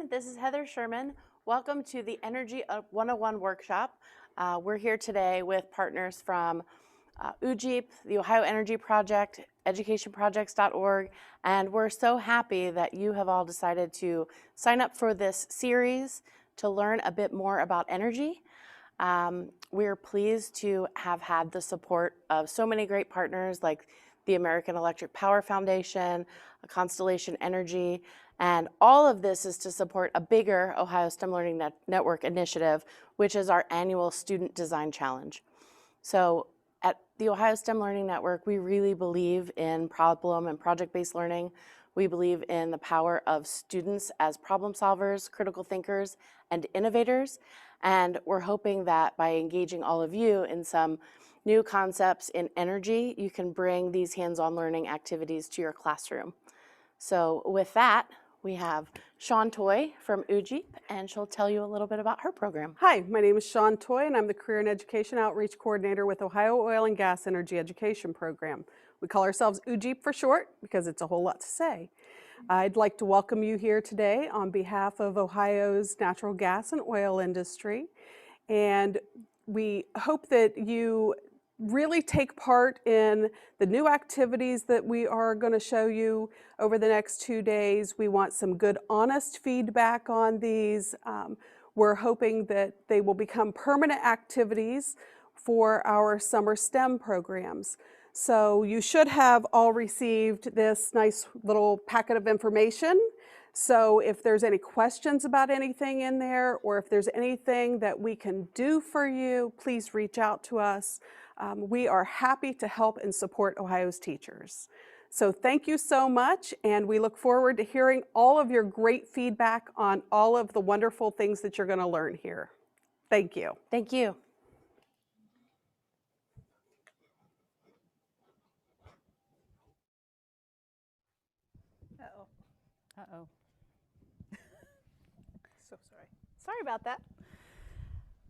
everyone. This is Heather Sherman. Welcome to the Energy 101 workshop. We're here today with partners from UJEEP, the Ohio Energy Project, educationprojects.org, and we're so happy that you have all decided to sign up for this series to learn a bit more about energy. We're pleased to have had the support of so many great partners like the American Electric Power Foundation, Constellation Energy, and all of this is to support a bigger Ohio STEM Learning Network initiative, which is our annual Student Design Challenge. So at the Ohio STEM Learning Network, we really believe in problem and project-based learning. We believe in the power of students as problem solvers, critical thinkers, and innovators. And we're hoping that by engaging all of you in some new concepts in energy, you can bring these hands-on learning activities to your classroom. So with that, we have Shawn Toy from UJEEP, and she'll tell you a little bit about her program. Hi, my name is Shawn Toy, and I'm the Career and Education Outreach Coordinator with Ohio Oil and Gas Energy Education Program. We call ourselves UJEEP for short because it's a whole lot to say. I'd like to welcome you here today on behalf of Ohio's natural gas and oil industry, and we hope that you really take part in the new activities that we are going to show you over the next 2 days. We want some good, honest feedback on these. We're hoping that they will become permanent activities for our summer STEM programs. So you should have all received this nice little packet of information. So if there's any questions about anything in there, or if there's anything that we can do for you, please reach out to us. We are happy to help and support Ohio's teachers. So thank you so much, and we look forward to hearing all of your great feedback on all of the wonderful things that you're going to learn here. Thank you. Thank you. Uh-oh. Uh-oh. So sorry. Sorry about that.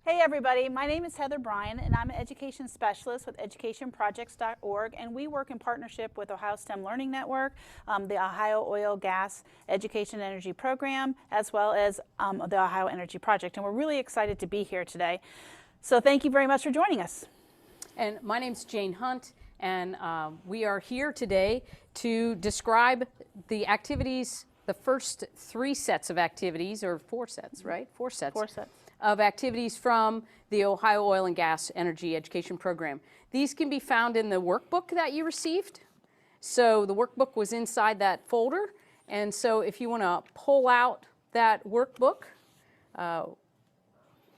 Hey everybody, my name is Heather Bryan, and I'm an education specialist with educationprojects.org, and we work in partnership with Ohio STEM Learning Network, the Ohio Oil, Gas, Education and Energy Program, as well as the Ohio Energy Project, and we're really excited to be here today. So thank you very much for joining us. And my name's Jane Hunt, and we are here today to describe the activities, the first 3 sets of activities, or 4 sets, right? 4 sets. 4 sets. Of activities from the Ohio Oil and Gas Energy Education Program. These can be found in the workbook that you received. So the workbook was inside that folder, and so if you want to pull out that workbook,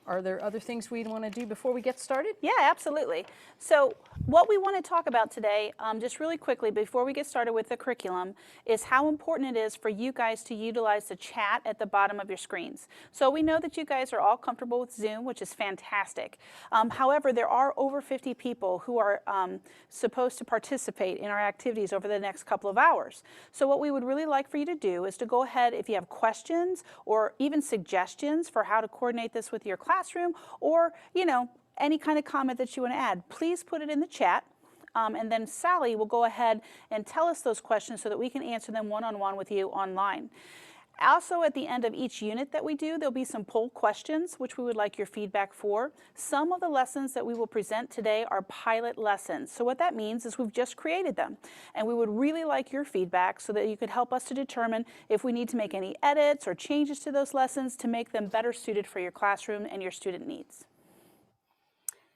are there other things we'd want to do before we get started? Yeah, absolutely. So what we want to talk about today, just really quickly before we get started with the curriculum, is how important it is for you guys to utilize the chat at the bottom of your screens. So we know that you guys are all comfortable with Zoom, which is fantastic. However, there are over 50 people who are supposed to participate in our activities over the next couple of hours. So what we would really like for you to do is to go ahead, if you have questions or even suggestions for how to coordinate this with your classroom, or any kind of comment that you want to add, please put it in the chat, and then Sally will go ahead and tell us those questions so that we can answer them one-on-one with you online. Also, at the end of each unit that we do, there'll be some poll questions which we would like your feedback for. Some of the lessons that we will present today are pilot lessons. So what that means is we've just created them, and we would really like your feedback so that you could help us to determine if we need to make any edits or changes to those lessons to make them better suited for your classroom and your student needs.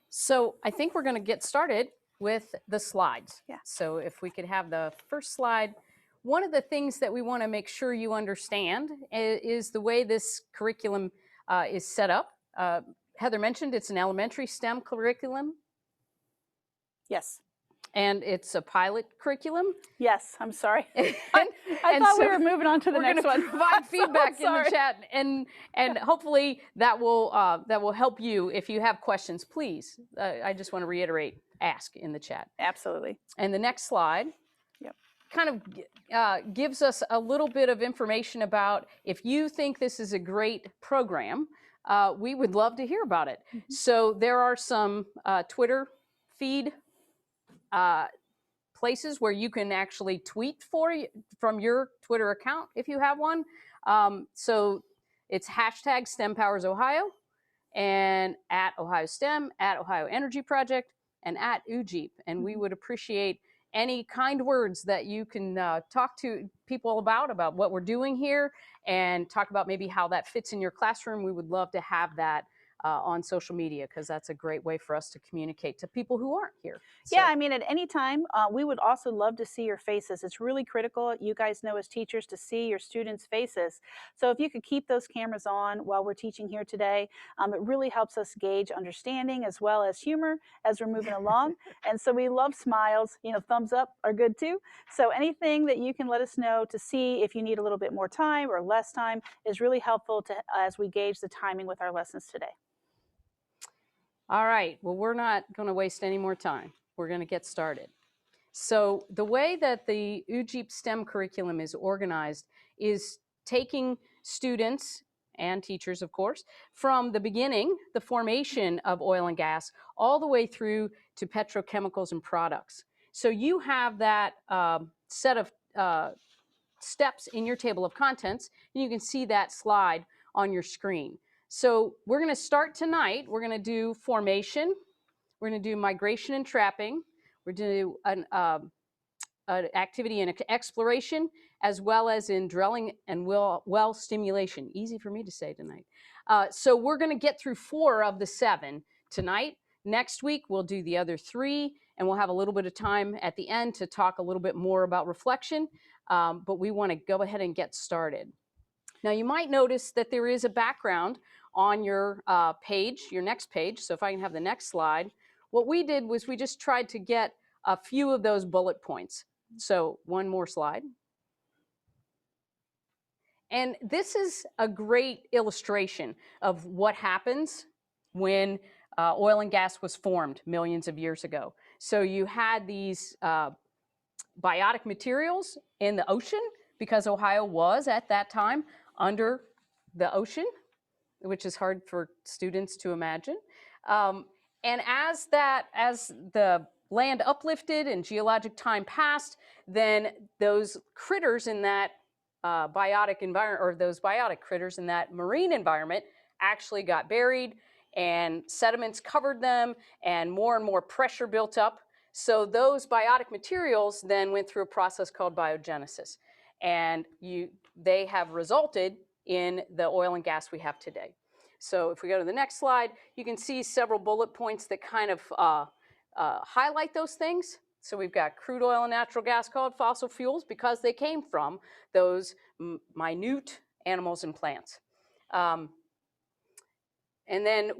So I think we're going to get started with the slides. Yeah. So if we could have the first slide. One of the things that we want to make sure you understand is the way this curriculum is set up. Heather mentioned it's an elementary STEM curriculum. Yes. And it's a pilot curriculum. Yes, I'm sorry. I thought we were moving on to the next one. We're going to provide feedback in the chat, and hopefully that will help you if you have questions. Please, I just want to reiterate, ask in the chat. Absolutely. And the next slide. Kind of gives us a little bit of information about if you think this is a great program, we would love to hear about it. Mm-hmm. So there are some Twitter feed places where you can actually tweet from your Twitter account if you have one. So It's hashtag STEM Powers Ohio, and at Ohio STEM, at Ohio Energy Project, and at UJEEP. And we would appreciate any kind words that you can talk to people about what we're doing here, and talk about maybe how that fits in your classroom. We would love to have that on social media, because that's a great way for us to communicate to people who aren't here. Yeah, I mean, at any time, we would also love to see your faces. It's really critical, you guys know as teachers, to see your students' faces. So if you could keep those cameras on while we're teaching here today, it really helps us gauge understanding as well as humor as we're moving along. And so we love smiles. You know, thumbs up are good too. So anything that you can let us know to see if you need a little bit more time or less time is really helpful to as we gauge the timing with our lessons today. All right, well, we're not going to waste any more time. We're going to get started. So the way that the UJEEP STEM curriculum is organized is taking students and teachers, of course, from the beginning, the formation of oil and gas, all the way through to petrochemicals and products. So you have that set of steps in your table of contents, and you can see that slide on your screen. So we're going to start tonight. We're going to do formation. We're going to do migration and trapping. We're going to do an activity in exploration, as well as in drilling and well stimulation. Easy for me to say tonight. So we're going to get through 4 of the 7 tonight. Next week, we'll do the other 3, and we'll have a little bit of time at the end to talk a little bit more about reflection. But we want to go ahead and get started. Now, you might notice that there is a background on your page, your next page. So if I can have the next slide. What we did was we just tried to get a few of those bullet points. So one more slide. And this is a great illustration of what happens when oil and gas was formed millions of years ago. So you had these biotic materials in the ocean, because Ohio was at that time under the ocean, which is hard for students to imagine. And as the land uplifted and geologic time passed, then those critters in that biotic environment, or those biotic critters in that marine environment, actually got buried, and sediments covered them, and more pressure built up. So those biotic materials then went through a process called biogenesis, and they have resulted in the oil and gas we have today. So if we go to the next slide, you can see several bullet points that kind of highlight those things. So we've got crude oil and natural gas, called fossil fuels, because they came from those minute animals and plants. And then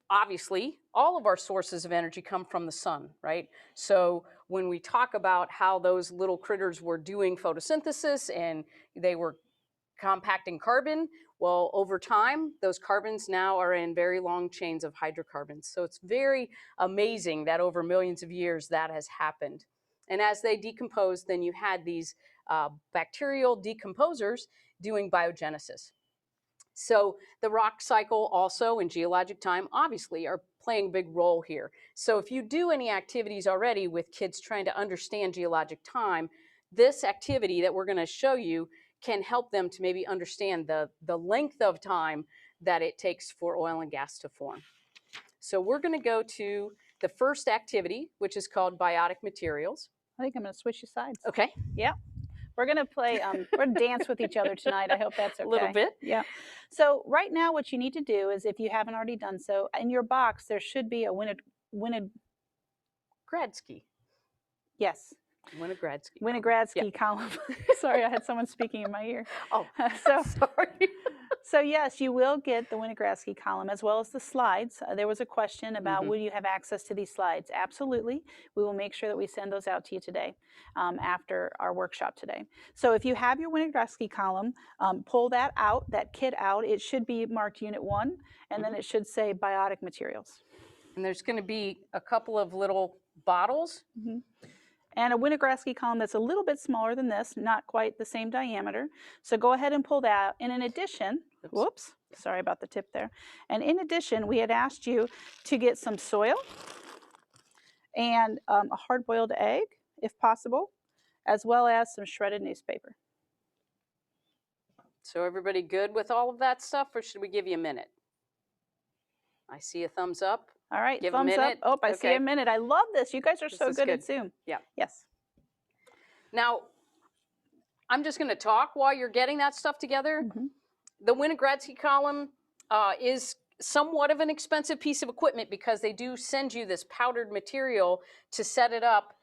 obviously, all of our sources of energy come from the sun, right? So when we talk about how those little critters were doing photosynthesis and they were compacting carbon, well, over time, those carbons now are in very long chains of hydrocarbons. So it's very amazing that over millions of years that has happened. And as they decomposed, then you had these bacterial decomposers doing biogenesis. So the rock cycle also in geologic time obviously are playing a big role here. So if you do any activities already with kids trying to understand geologic time, this activity that we're going to show you can help them to maybe understand the length of time that it takes for oil and gas to form. So we're going to go to the first activity, which is called Biotic Materials. I think I'm going to switch you sides. Okay. Yeah. We're going to play, we're going to dance with each other tonight. I hope that's okay. A little bit. Yeah. So right now what you need to do is, if you haven't already done so, in your box there should be a Gradsky. Yes. Winogradsky column. Sorry, I had someone speaking in my ear. Oh, so sorry. So yes, you will get the Winogradsky column as well as the slides. There was a question about will you have access to these slides? Absolutely. We will make sure that we send those out to you today after our workshop today. So if you have your Winogradsky column, pull that out, that kit out. It should be marked Unit 1, and then it should say Biotic Materials. And there's going to be a couple of little bottles. And a Winogradsky column that's a little bit smaller than this, not quite the same diameter. So go ahead and pull that out. And in addition, whoops, sorry about the tip there. And in addition, we had asked you to get some soil and a hard-boiled egg, if possible, as well as some shredded newspaper. So everybody good with all of that stuff, or should we give you a minute? I see a thumbs up. All right, Give a thumbs up. minute. Oh, I see Okay. a minute. I love this. You guys are This so is good at good. Zoom. Yeah. Yes. Now, I'm just going to talk while you're getting that stuff together. Mhm. The Winogradsky column is somewhat of an expensive piece of equipment because they do send you this powdered material to set it up,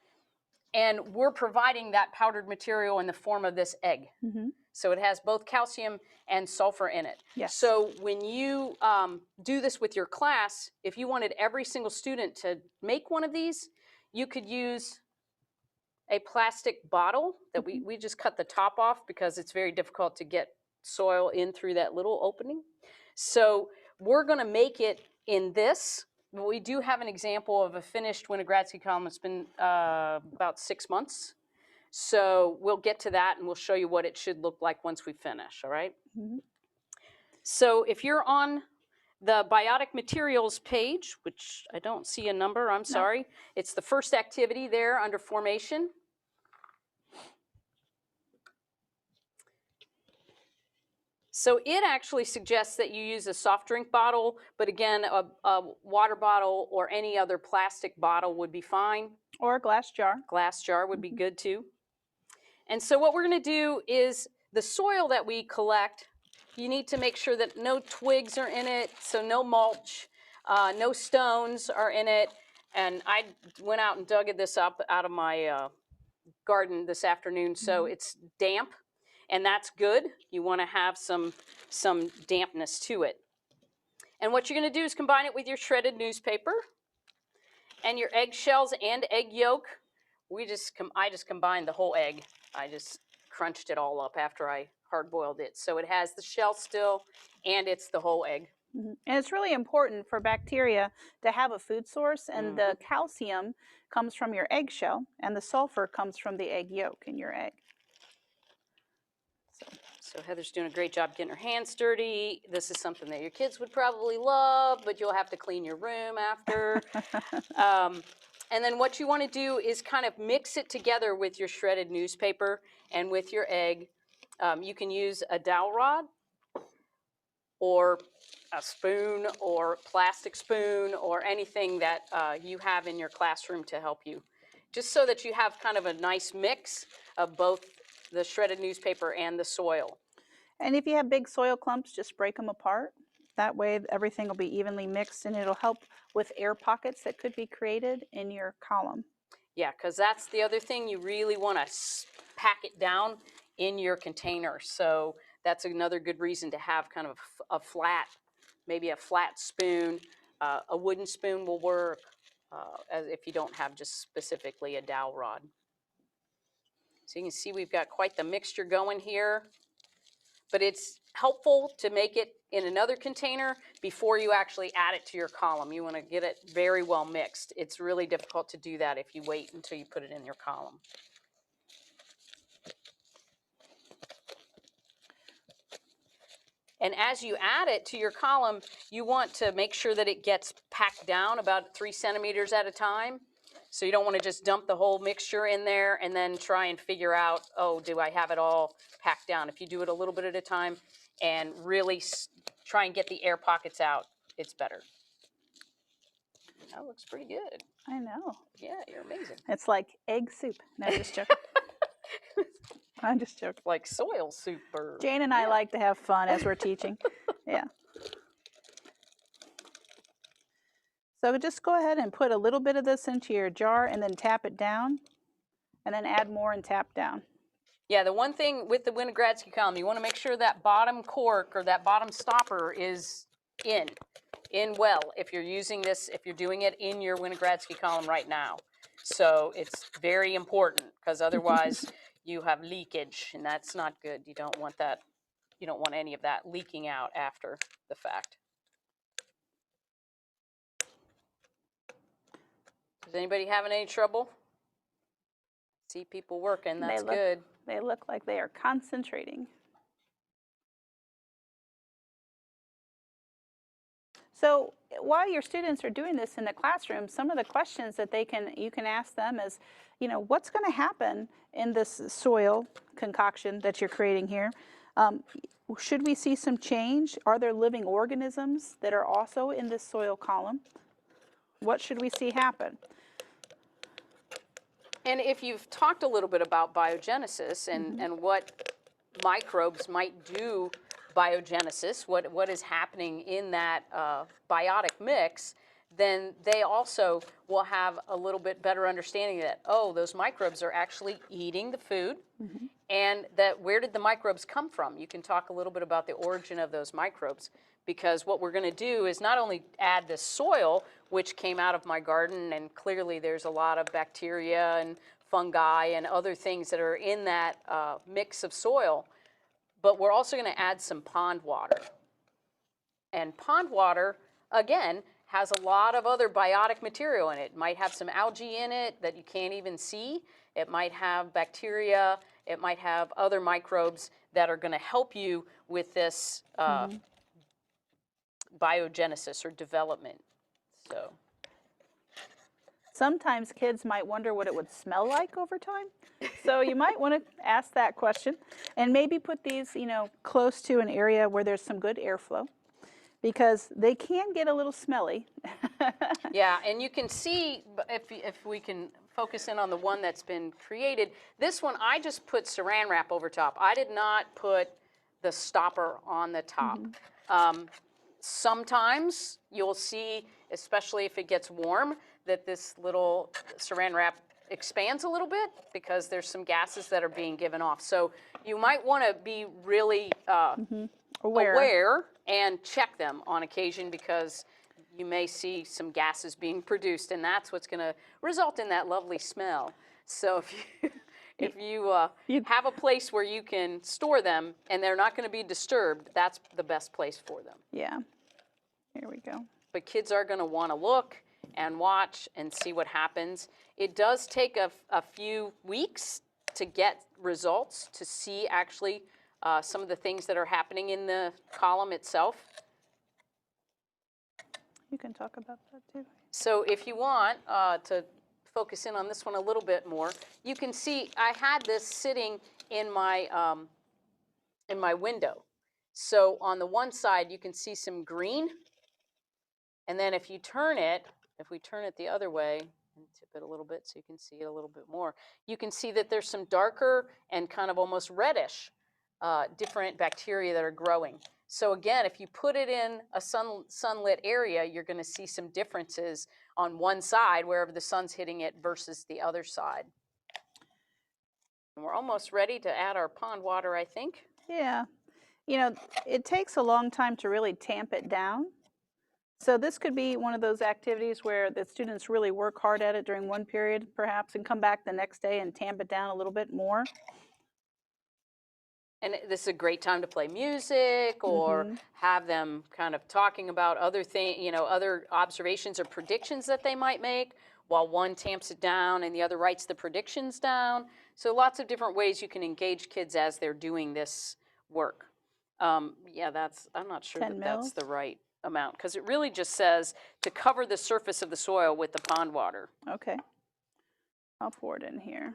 and we're providing that powdered material in the form of this egg. Mhm. So it has both calcium and sulfur in it. Yes. So when you do this with your class, if you wanted every single student to make one of these, you could use a plastic bottle that we just cut the top off because it's very difficult to get soil in through that little opening. So we're going to make it in this. We do have an example of a finished Winogradsky column. It's been about 6 months. So we'll get to that and we'll show you what it should look like once we finish, all right? Mhm. So if you're on the Biotic Materials page, which I don't see a number, I'm sorry. It's the first activity there under formation. So it actually suggests that you use a soft drink bottle, but again, a water bottle or any other plastic bottle would be fine. Or a glass jar. Glass jar would be good too. And so what we're going to do is the soil that we collect, you need to make sure that no twigs are in it, so no mulch, no stones are in it. And I went out and dug this up out of my garden this afternoon, so it's damp, and that's good. You want to have some dampness to it. And what you're going to do is combine it with your shredded newspaper and your eggshells and egg yolk. I just combined the whole egg. I just crunched it all up after I hard-boiled it. So it has the shell still, and it's the whole egg. And it's really important for bacteria to have a food source, and the calcium comes from your eggshell, and the sulfur comes from the egg yolk in your egg. So Heather's doing a great job getting her hands dirty. This is something that your kids would probably love, but you'll have to clean your room after. And then what you want to do is kind of mix it together with your shredded newspaper and with your egg. You can use a dowel rod or a spoon or plastic spoon or anything that you have in your classroom to help you. Just so that you have kind of a nice mix of both the shredded newspaper and the soil. And if you have big soil clumps, just break them apart. That way everything will be evenly mixed, and it'll help with air pockets that could be created in your column. Yeah, because that's the other thing. You really want to pack it down in your container. So that's another good reason to have kind of a flat, maybe a flat spoon. A wooden spoon will work as if you don't have just specifically a dowel rod. So you can see we've got quite the mixture going here. But it's helpful to make it in another container before you actually add it to your column. You want to get it very well mixed. It's really difficult to do that if you wait until you put it in your column. And as you add it to your column, you want to make sure that it gets packed down about 3 centimeters at a time. So you don't want to just dump the whole mixture in there and then try and figure out, oh, do I have it all packed down? If you do it a little bit at a time and really try and get the air pockets out, it's better. That looks pretty good. I know. Yeah, you're amazing. It's like egg soup. No, I'm just joking. I'm just joking. Like soil soup or... Jane and I like to have fun as we're teaching. Yeah. So just go ahead and put a little bit of this into your jar and then tap it down, and then add more and tap down. Yeah, the one thing with the Winogradsky column, you want to make sure that bottom cork or that bottom stopper is in well if you're using this, if you're doing it in your Winogradsky column right now. So it's very important because otherwise you have leakage, and that's not good. You don't want that. You don't want any of that leaking out after the fact. Is anybody having any trouble? See people working, that's good. They look like they are concentrating. So while your students are doing this in the classroom, some of the questions that you can ask them is, what's going to happen in this soil concoction that you're creating here? Should we see some change? Are there living organisms that are also in this soil column? What should we see happen? And if you've talked a little bit about biogenesis and what microbes might do biogenesis, what is happening in that biotic mix, then they also will have a little bit better understanding that, oh, those microbes are actually eating the food, and that where did the microbes come from? You can talk a little bit about the origin of those microbes, because what we're going to do is not only add the soil, which came out of my garden, and clearly there's a lot of bacteria and fungi and other things that are in that mix of soil, but we're also going to add some pond water. And pond water, again, has a lot of other biotic material in it. It might have some algae in it that you can't even see. It might have bacteria. It might have other microbes that are going to help you with this biogenesis or development. So Sometimes kids might wonder what it would smell like over time. So you might want to ask that question and maybe put these, close to an area where there's some good airflow, because they can get a little smelly. yeah, and you can see, if we can focus in on the one that's been created, this one I just put saran wrap over top. I did not put the stopper on the top. Sometimes you'll see, especially if it gets warm, that this little saran wrap expands a little bit because there's some gases that are being given off. So you might want to be really aware and check them on occasion, because you may see some gases being produced, and that's what's going to result in that lovely smell. So if you have a place where you can store them and they're not going to be disturbed, that's the best place for them. Yeah, here we go. But kids are going to want to look and watch and see what happens. It does take a few weeks to get results, to see actually some of the things that are happening in the column itself. You can talk about that too. So if you want to focus in on this one a little bit more, you can see I had this sitting in my window. So on the one side, you can see some green. And then if we turn it the other way, and tip it a little bit so you can see it a little bit more, you can see that there's some darker and kind of almost reddish different bacteria that are growing. So again, if you put it in a sunlit area, you're going to see some differences on one side, wherever the sun's hitting it, versus the other side. And we're almost ready to add our pond water, I think. Yeah, it takes a long time to really tamp it down. So this could be one of those activities where the students really work hard at it during one period, perhaps, and come back the next day and tamp it down a little bit more. And this is a great time to play music, or have them kind of talking about other things, other observations or predictions that they might make, while one tamps it down and the other writes the predictions down. So lots of different ways you can engage kids as they're doing this work. Yeah, I'm not sure that that's the right amount, because it really just says to cover the surface of the soil with the pond water. Okay, I'll pour it in here.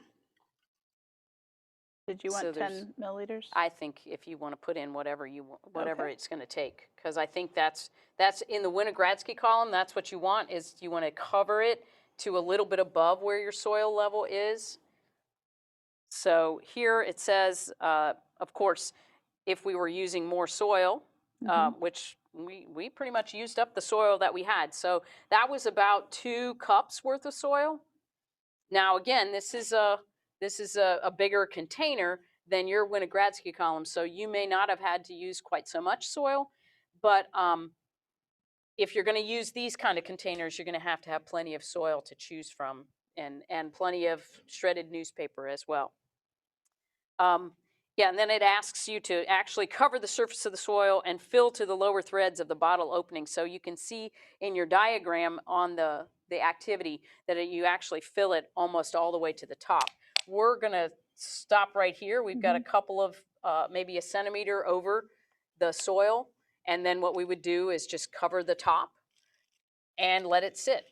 Did you want 10 milliliters? I think if you want to put in whatever it's going to take, because I think that's in the Winogradsky column. That's what you want, is you want to cover it to a little bit above where your soil level is. So here it says, of course, if we were using more soil, which we pretty much used up the soil that we had. So that was about 2 cups worth of soil. Now again, this is a bigger container than your Winogradsky column, so you may not have had to use quite so much soil. But if you're going to use these kind of containers, you're going to have plenty of soil to choose from, and plenty of shredded newspaper as well. Yeah, and then it asks you to actually cover the surface of the soil and fill to the lower threads of the bottle opening. So you can see in your diagram on the activity that you actually fill it almost all the way to the top. We're going to stop right here. We've got a couple of, maybe a centimeter over the soil. And then what we would do is just cover the top and let it sit.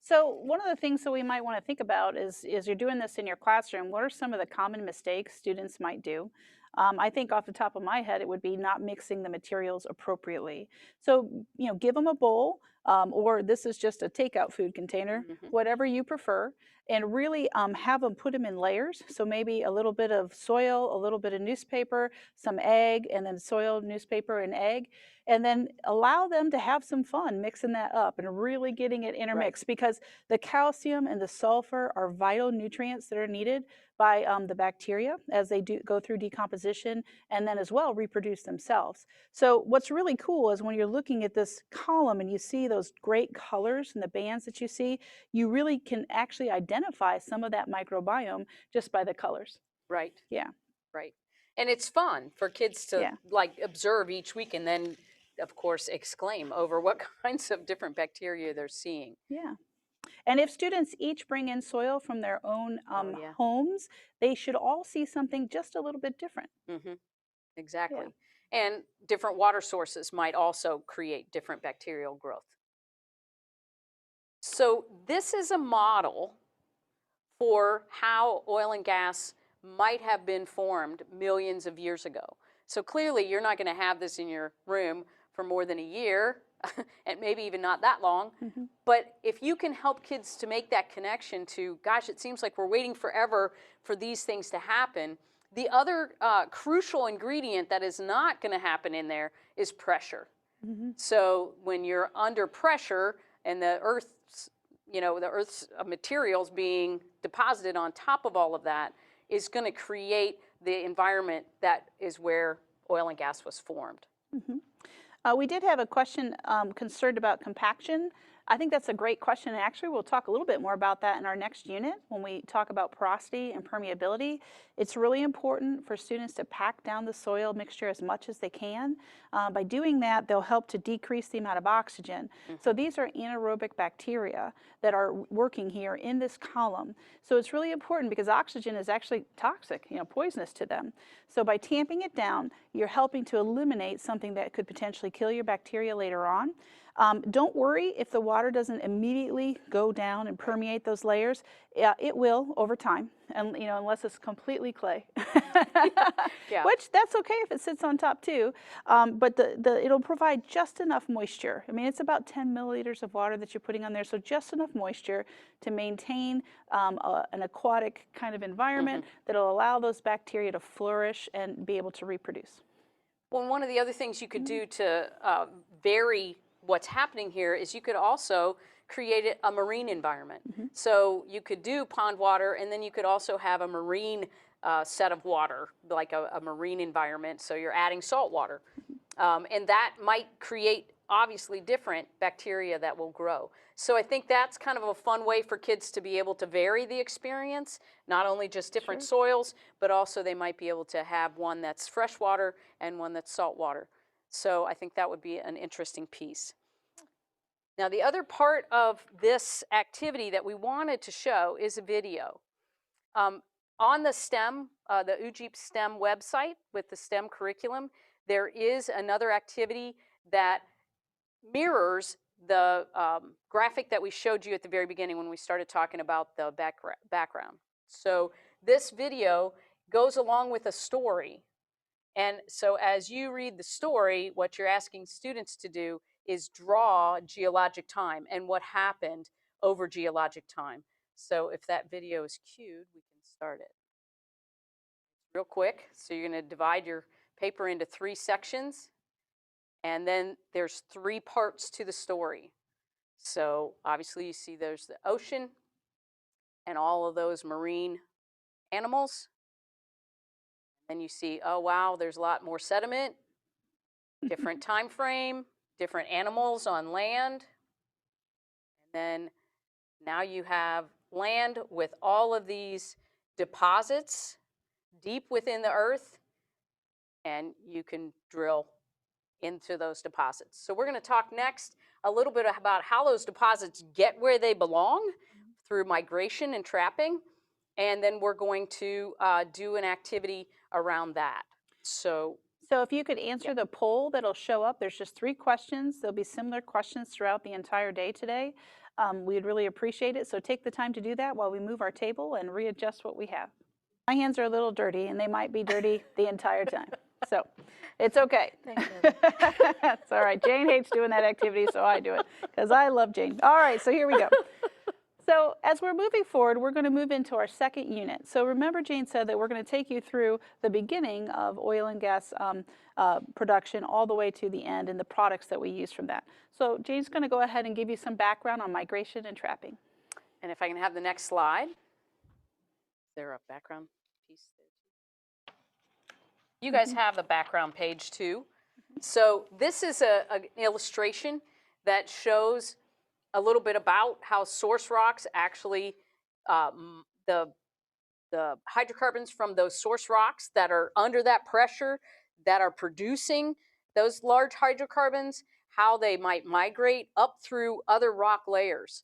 So one of the things that we might want to think about is you're doing this in your classroom, what are some of the common mistakes students might do? I think off the top of my head, it would be not mixing the materials appropriately. So, give them a bowl, or this is just a takeout food container, whatever you prefer, and really have them put them in layers. So maybe a little bit of soil, a little bit of newspaper, some egg, and then soil, newspaper, and egg. And then allow them to have some fun mixing that up and really getting it intermixed, because the calcium and the sulfur are vital nutrients that are needed by the bacteria as they go through decomposition, and then as well reproduce themselves. So what's really cool is when you're looking at this column and you see those great colors and the bands that you see, you really can actually identify some of that microbiome just by the colors. Right. Yeah. Right. And it's fun for kids to like observe each week and then, of course, exclaim over what kinds of different bacteria they're seeing. Yeah. And if students each bring in soil from their own homes, they should all see something just a little bit different. Exactly. And different water sources might also create different bacterial growth. So this is a model for how oil and gas might have been formed millions of years ago. So clearly you're not going to have this in your room for more than a year, and maybe even not that long. But if you can help kids to make that connection to, gosh, it seems like we're waiting forever for these things to happen. The other crucial ingredient that is not going to happen in there is pressure. So when you're under pressure and the Earth's materials being deposited on top of all of that is going to create the environment that is where oil and gas was formed. We did have a question concerned about compaction. I think that's a great question, and actually we'll talk a little bit more about that in our next unit when we talk about porosity and permeability. It's really important for students to pack down the soil mixture as much as they can. By doing that, they'll help to decrease the amount of oxygen. So these are anaerobic bacteria that are working here in this column. So it's really important because oxygen is actually toxic, poisonous to them. So by tamping it down, you're helping to eliminate something that could potentially kill your bacteria later on. Don't worry if the water doesn't immediately go down and permeate those layers. It will over time, and unless it's completely clay, which that's okay if it sits on top too. But it'll provide just enough moisture. I mean, it's about 10 milliliters of water that you're putting on there, so just enough moisture to maintain an aquatic kind of environment that'll allow those bacteria to flourish and be able to reproduce. Well, one of the other things you could do to vary what's happening here is you could also create a marine environment. So you could do pond water, and then you could also have a marine set of water, like a marine environment. So you're adding salt water. And that might create obviously different bacteria that will grow. So I think that's kind of a fun way for kids to be able to vary the experience, not only just different soils, but also they might be able to have one that's freshwater and one that's saltwater. So I think that would be an interesting piece. Now, the other part of this activity that we wanted to show is a video. On the STEM, the UJEEP STEM website with the STEM curriculum, there is another activity that mirrors the graphic that we showed you at the very beginning when we started talking about the background. So this video goes along with a story. And so as you read the story, what you're asking students to do is draw geologic time and what happened over geologic time. So if that video is cued, we can start it. Real quick, so you're going to divide your paper into 3 sections, and then there's 3 parts to the story. So obviously you see there's the ocean and all of those marine animals. And you see, oh wow, there's a lot more sediment, different time frame, different animals on land. And then now you have land with all of these deposits deep within the earth, and you can drill into those deposits. So we're going to talk next a little bit about how those deposits get where they belong through migration and trapping. And then we're going to do an activity around that. So if you could answer the poll that'll show up, there's just 3 questions. There'll be similar questions throughout the entire day today. We'd really appreciate it. So take the time to do that while we move our table and readjust what we have. My hands are a little dirty, and they might be dirty the entire time. So it's okay. Thanks, It's all right. Jane hates doing that activity, so I do it because I love Jane. All right, so here we go. So as we're moving forward, we're going to move into our second unit. So remember, Jane said that we're going to take you through the beginning of oil and gas production all the way to the end and the products that we use from that. So Jane's going to go ahead and give you some background on migration and trapping. And if I can have the next slide. Is there a background piece there? You guys have the background page too. So this is an illustration that shows a little bit about how source rocks actually, the hydrocarbons from those source rocks that are under that pressure, that are producing those large hydrocarbons, how they might migrate up through other rock layers.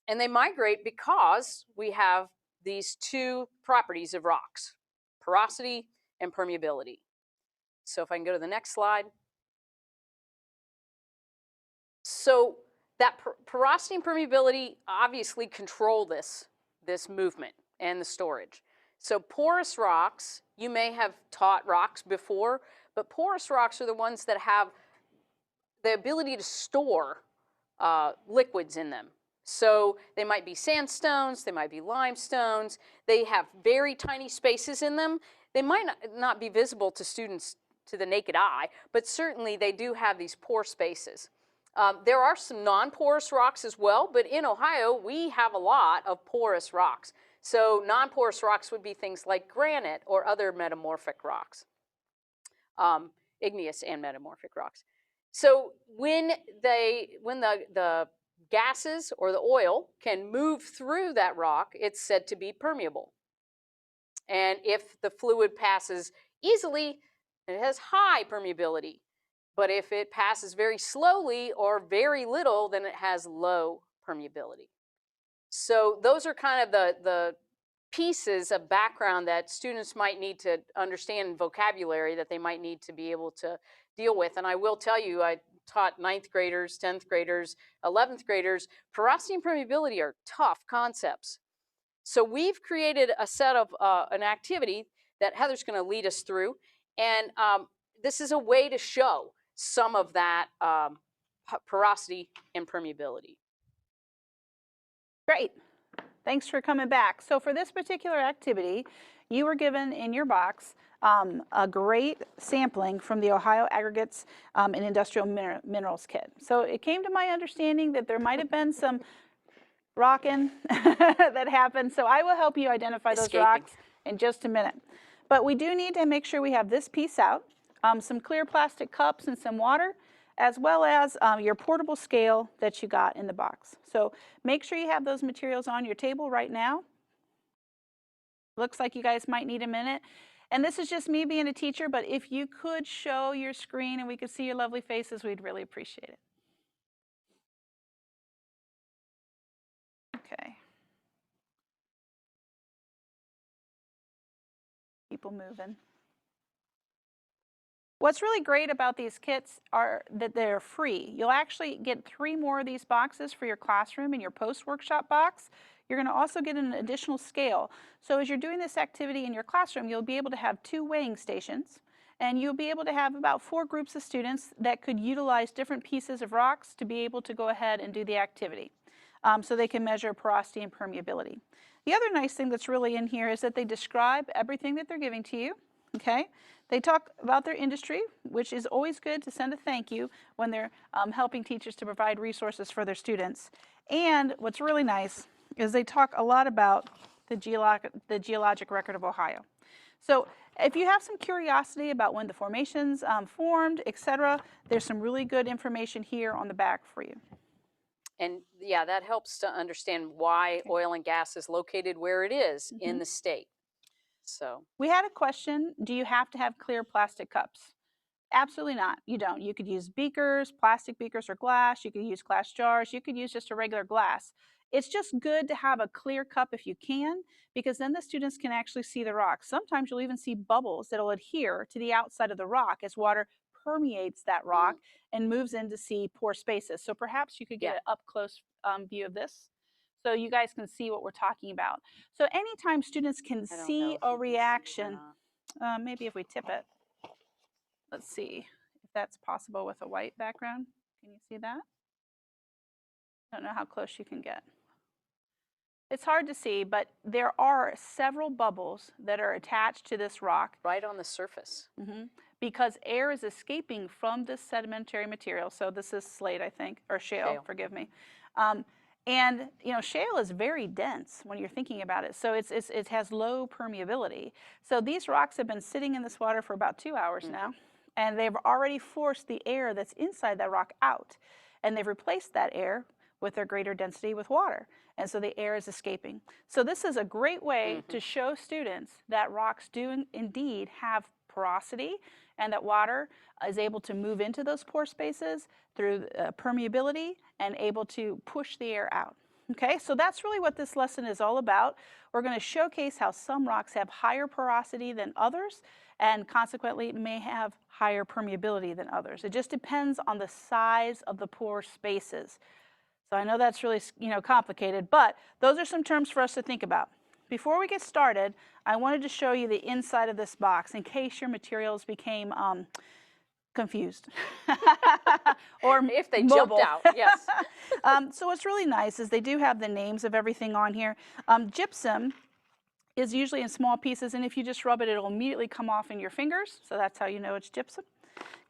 And they migrate because we have these two properties of rocks, porosity and permeability. So if I can go to the next slide. So that porosity and permeability obviously control this movement and the storage. So porous rocks, you may have taught rocks before, but porous rocks are the ones that have the ability to store liquids in them. So they might be sandstones, they might be limestones, they have very tiny spaces in them. They might not be visible to students to the naked eye, but certainly they do have these pore spaces. There are some non-porous rocks as well, but in Ohio, we have a lot of porous rocks. So non-porous rocks would be things like granite or other metamorphic rocks, igneous and metamorphic rocks. So when the gases or the oil can move through that rock, it's said to be permeable. And if the fluid passes easily, it has high permeability. But if it passes very slowly or very little, then it has low permeability. So those are kind of the pieces of background that students might need to understand, vocabulary that they might need to be able to deal with. And I will tell you, I taught 9th graders, 10th graders, 11th graders. Porosity and permeability are tough concepts. So we've created a set of an activity that Heather's going to lead us through. And this is a way to show some of that porosity and permeability. Great. Thanks for coming back. So for this particular activity, you were given in your box a great sampling from the Ohio Aggregates and Industrial Minerals Kit. So it came to my understanding that there might have been some rocking that happened. So I will help you identify those rocks in just a minute. But we do need to make sure we have this piece out, some clear plastic cups and some water, as well as your portable scale that you got in the box. So make sure you have those materials on your table right now. Looks like you guys might need a minute. And this is just me being a teacher, but if you could show your screen and we could see your lovely faces, we'd really appreciate it. Okay. People moving. What's really great about these kits are that they're free. You'll actually get 3 more of these boxes for your classroom in your post-workshop box. You're going to also get an additional scale. So as you're doing this activity in your classroom, you'll be able to have 2 weighing stations, and you'll be able to have about 4 groups of students that could utilize different pieces of rocks to be able to go ahead and do the activity. So they can measure porosity and permeability. The other nice thing that's really in here is that they describe everything that they're giving to you. Okay, they talk about their industry, which is always good to send a thank you when they're helping teachers to provide resources for their students. And what's really nice is they talk a lot about the geologic record of Ohio. So if you have some curiosity about when the formations formed, etc., there's some really good information here on the back for you. And yeah, that helps to understand why oil and gas is located where it is in the state. So we had a question, do you have to have clear plastic cups? Absolutely not. You don't. You could use beakers, plastic beakers or glass. You could use glass jars. You could use just a regular glass. It's just good to have a clear cup if you can, because then the students can actually see the rock. Sometimes you'll even see bubbles that will adhere to the outside of the rock as water permeates that rock and moves in to see pore spaces. So perhaps you could get an up close view of this. so you guys can see what we're talking about. So anytime students can I don't know see if a you can see it or reaction, not. maybe if we tip it, let's see if that's possible with a white background. Can you see that? I don't know how close you can get. It's hard to see, but there are several bubbles that are attached to this rock. Right on the surface. Because air is escaping from this sedimentary material. So this is slate, I think, or shale. Forgive me. And you know, shale is very dense when you're thinking about it. So it has low permeability. So these rocks have been sitting in this water for about 2 hours now, and they've already forced the air that's inside that rock out, and they've replaced that air with their greater density with water. And so the air is escaping. So this is a great way to show students that rocks do indeed have porosity, and that water is able to move into those pore spaces through permeability and able to push the air out. Okay, so that's really what this lesson is all about. We're going to showcase how some rocks have higher porosity than others, and consequently may have higher permeability than others. It just depends on the size of the pore spaces. So I know that's really, complicated, but those are some terms for us to think about. Before we get started, I wanted to show you the inside of this box in case your materials became confused or If they mobile. jumped out, yes. So what's really nice is they do have the names of everything on here. Gypsum is usually in small pieces, and if you just rub it, it'll immediately come off in your fingers. So that's how you know it's gypsum.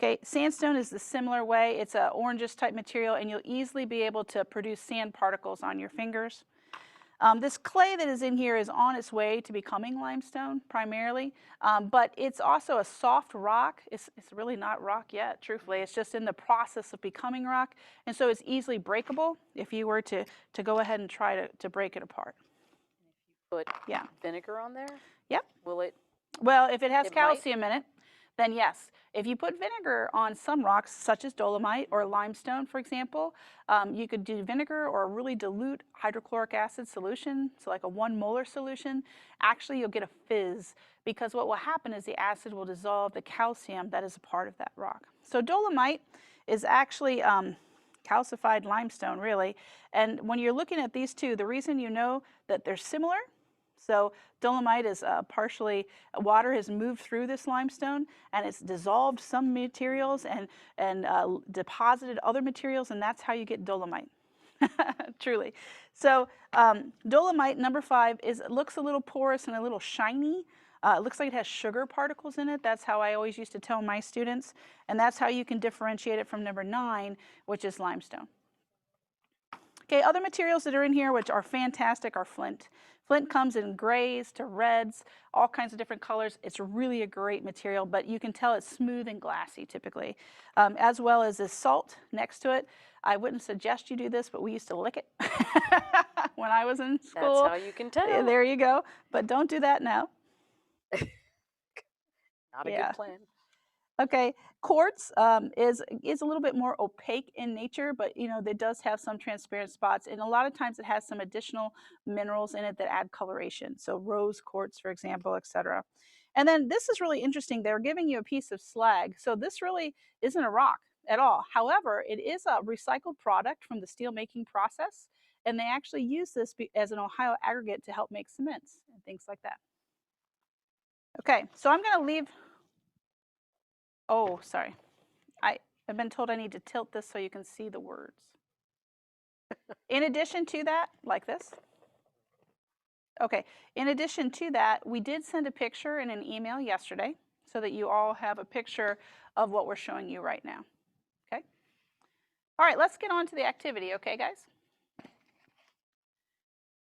Okay, sandstone is the similar way. It's an orangish type material, and you'll easily be able to produce sand particles on your fingers. This clay that is in here is on its way to becoming limestone primarily, but it's also a soft rock. It's really not rock yet, truthfully. It's just in the process of becoming rock, and so it's easily breakable if you were to go ahead and try to break it apart. Put vinegar on there? Yep. Will it? Well, if it has It calcium in it, then yes. If you put vinegar on some rocks, such as dolomite or limestone, for example, you could do vinegar or a really dilute hydrochloric acid solution, so like a 1 molar solution. Actually, you'll get a fizz, because what will happen is the acid will dissolve the calcium that is a part of that rock. So dolomite is actually calcified limestone, really. And when you're looking at these two, the reason you know that they're similar, so dolomite is partially, water has moved through this limestone, and it's dissolved some materials and deposited other materials, and that's how you get dolomite, truly. So dolomite, number 5, looks a little porous and a little shiny. It looks like it has sugar particles in it. That's how I always used to tell my students, and that's how you can differentiate it from number 9, which is limestone. Okay, other materials that are in here which are fantastic are flint. Flint comes in grays to reds, all kinds of different colors. It's really a great material, but you can tell it's smooth and glassy typically, as well as this salt next to it. I wouldn't suggest you do this, but we used to lick it when I was in school. That's how you can tell. There you go, but don't do that now. Not a good plan. Okay, quartz is a little bit more opaque in nature, but it does have some transparent spots, and a lot of times it has some additional minerals in it that add coloration. So rose quartz, for example, etc. And then this is really interesting. They're giving you a piece of slag, so this really isn't a rock at all. However, it is a recycled product from the steel making process, and they actually use this as an Ohio aggregate to help make cements and things like that. Okay, so I'm going to leave. Oh, sorry. I've been told I need to tilt this so you can see the words. In addition to that, like this. Okay, in addition to that, we did send a picture in an email yesterday so that you all have a picture of what we're showing you right now. Okay? All right, let's get on to the activity, okay, guys?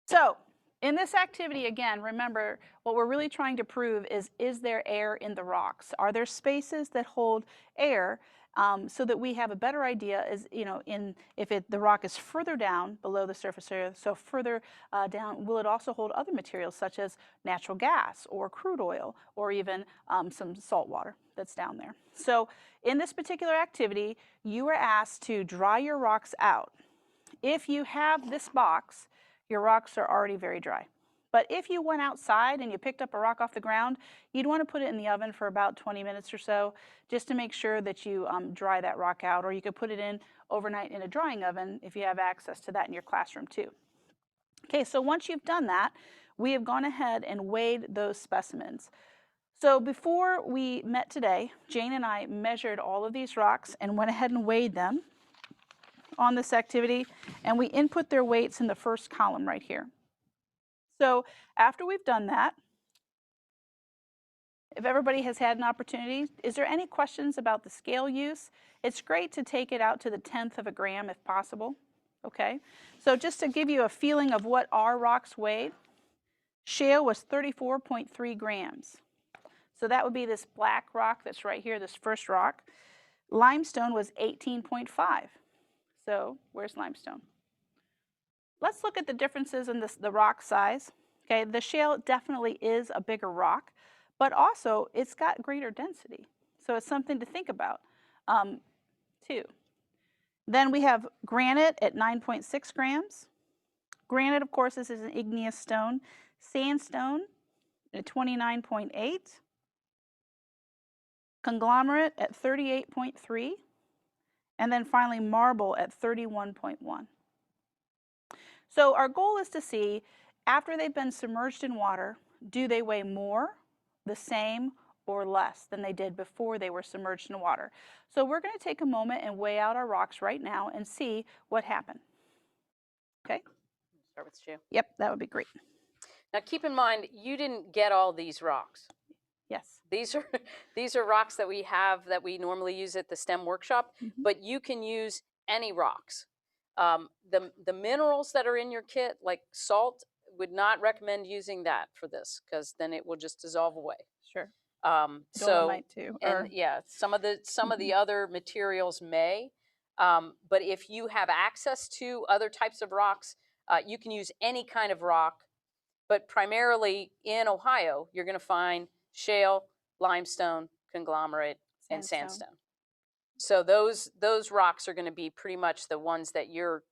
So, in this activity, again, remember, what we're really trying to prove is there air in the rocks? Are there spaces that hold air so that we have a better idea if the rock is further down below the surface area, so further down, will it also hold other materials such as natural gas or crude oil or even some salt water that's down there? So in this particular activity, you are asked to dry your rocks out. If you have this box, your rocks are already very dry. But if you went outside and you picked up a rock off the ground, you'd want to put it in the oven for about 20 minutes or so, just to make sure that you dry that rock out. Or you could put it in overnight in a drying oven if you have access to that in your classroom too. Okay, so once you've done that, we have gone ahead and weighed those specimens. So before we met today, Jane and I measured all of these rocks and went ahead and weighed them on this activity, and we input their weights in the first column right here. So after we've done that, if everybody has had an opportunity, is there any questions about the scale use? It's great to take it out to the 1/10 of a gram if possible. Okay, so just to give you a feeling of what our rocks weighed, shale was 34.3 grams. So that would be this black rock that's right here, this first rock. Limestone was 18.5. So where's limestone? Let's look at the differences in the rock size. Okay, the shale definitely is a bigger rock, but also it's got greater density. So it's something to think about too. Then we have granite at 9.6 grams. Granite, of course, this is an igneous stone. Sandstone at 29.8. Conglomerate at 38.3. And then finally marble at 31.1. So our goal is to see, after they've been submerged in water, do they weigh more, the same, or less than they did before they were submerged in water? So we're going to take a moment and weigh out our rocks right now and see what happened. Okay? Start with you. Yep, that would be great. Now keep in mind, you didn't get all these rocks. Yes. These are rocks that we have that we normally use at the STEM workshop, but you can use any rocks. The minerals that are in your kit, like salt, would not recommend using that for this because then it will just dissolve away. Sure. So Dolomite too. and yeah, some of the other materials may, but if you have access to other types of rocks, you can use any kind of rock. But primarily in Ohio, you're going to find shale, limestone, conglomerate, and sandstone. So those rocks are going to be pretty much the ones that you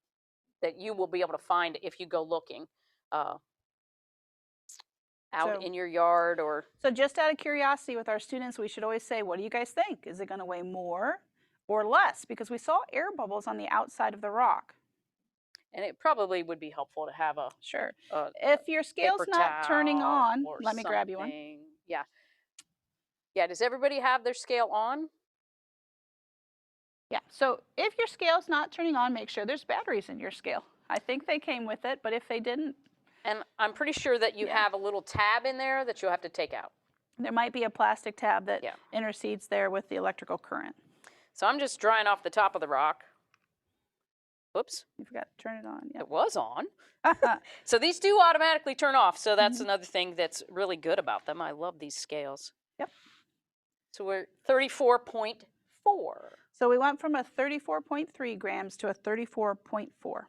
will be able to find if you go looking out in your yard or. So just out of curiosity with our students, we should always say, what do you guys think? Is it going to weigh more or less? Because we saw air bubbles on the outside of the rock. And it probably would be helpful to have if your scale's not turning on, let me grab you one. Yeah. Yeah, does everybody have their scale on? Yeah, so if your scale's not turning on, make sure there's batteries in your scale. I think they came with it, but if they didn't. And I'm pretty sure that you have a little tab in there that you'll have to take out. There might be a plastic tab that intercedes there with the electrical current. So I'm just drying off the top of the rock. Whoops. You forgot to turn it on. Yep. It was on. So these do automatically turn off. So that's another thing that's really good about them. I love these scales. Yep. So we're 34.4. So we went from a 34.3 grams to a 34.4.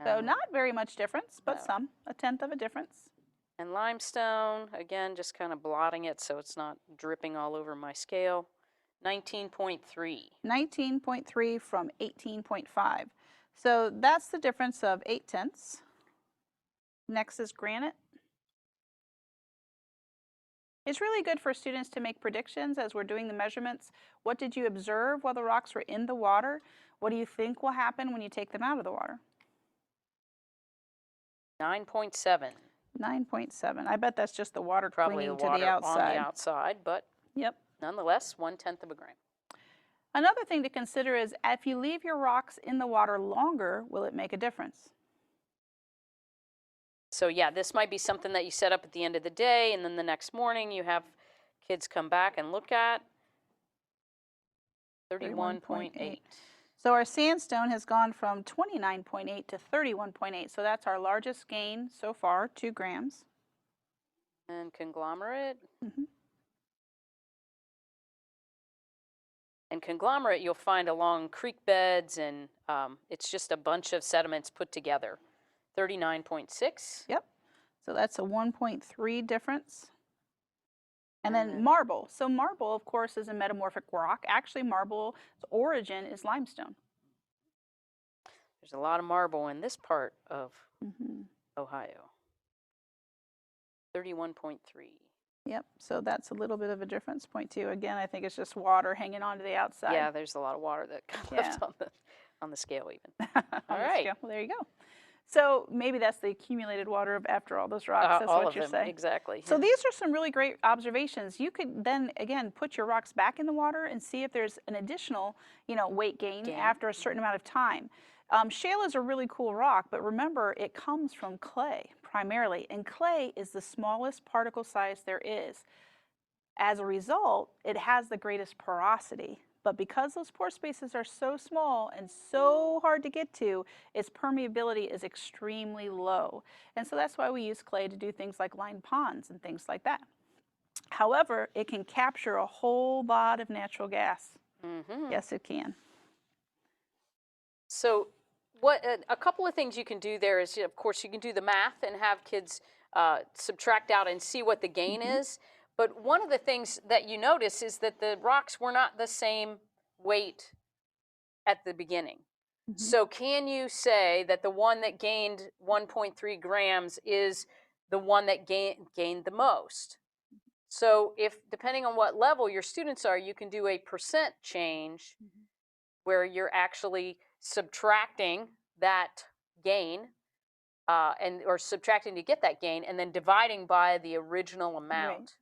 So not very much difference, but some, a 1/10 of a difference. And limestone, again, just kind of blotting it so it's not dripping all over my scale. 19.3. 19.3 from 18.5. So that's the difference of 0.8. Next is granite. It's really good for students to make predictions as we're doing the measurements. What did you observe while the rocks were in the water? What do you think will happen when you take them out of the water? 9.7. 9.7. I bet that's just the water Probably clinging the water to the outside. on the outside, but nonetheless, 1/10 of a gram. Another thing to consider is if you leave your rocks in the water longer, will it make a difference? So yeah, this might be something that you set up at the end of the day, and then the next morning you have kids come back and look at. 31.8. So our sandstone has gone from 29.8 to 31.8. So that's our largest gain so far, 2 grams. And conglomerate. And conglomerate you'll find along creek beds, and it's just a bunch of sediments put together. 39.6. Yep. So that's a 1.3 difference. And then marble. So marble, of course, is a metamorphic rock. Actually, marble's origin is limestone. There's a lot of marble in this part of Ohio. 31.3. Yep, so that's a little bit of a difference, 0.2. Again, I think it's just water hanging on to the outside. Yeah, there's a lot of water that got left on the on the scale even. On All the right. scale. Well, there you go. So maybe that's the accumulated water of after all those rocks. That's All what of you're them, saying. exactly. So Yeah. these are some really great observations. You could then again put your rocks back in the water and see if there's an additional, weight gain after a certain amount of time. Shale is a really cool rock, but remember it comes from clay primarily, and clay is the smallest particle size there is. As a result, it has the greatest porosity. But because those pore spaces are so small and so hard to get to, its permeability is extremely low. And so that's why we use clay to do things like line ponds and things like that. However, it can capture a whole lot of natural gas. Yes, it can. So what a couple of things you can do there is, of course, you can do the math and have kids subtract out and see what the gain is. But one of the things that you notice is that the rocks were not the same weight at the beginning. So can you say that the one that gained 1.3 grams is the one that gained the most? So if, depending on what level your students are, you can do a percent change where you're actually subtracting that gain or subtracting to get that gain, and then dividing by the original amount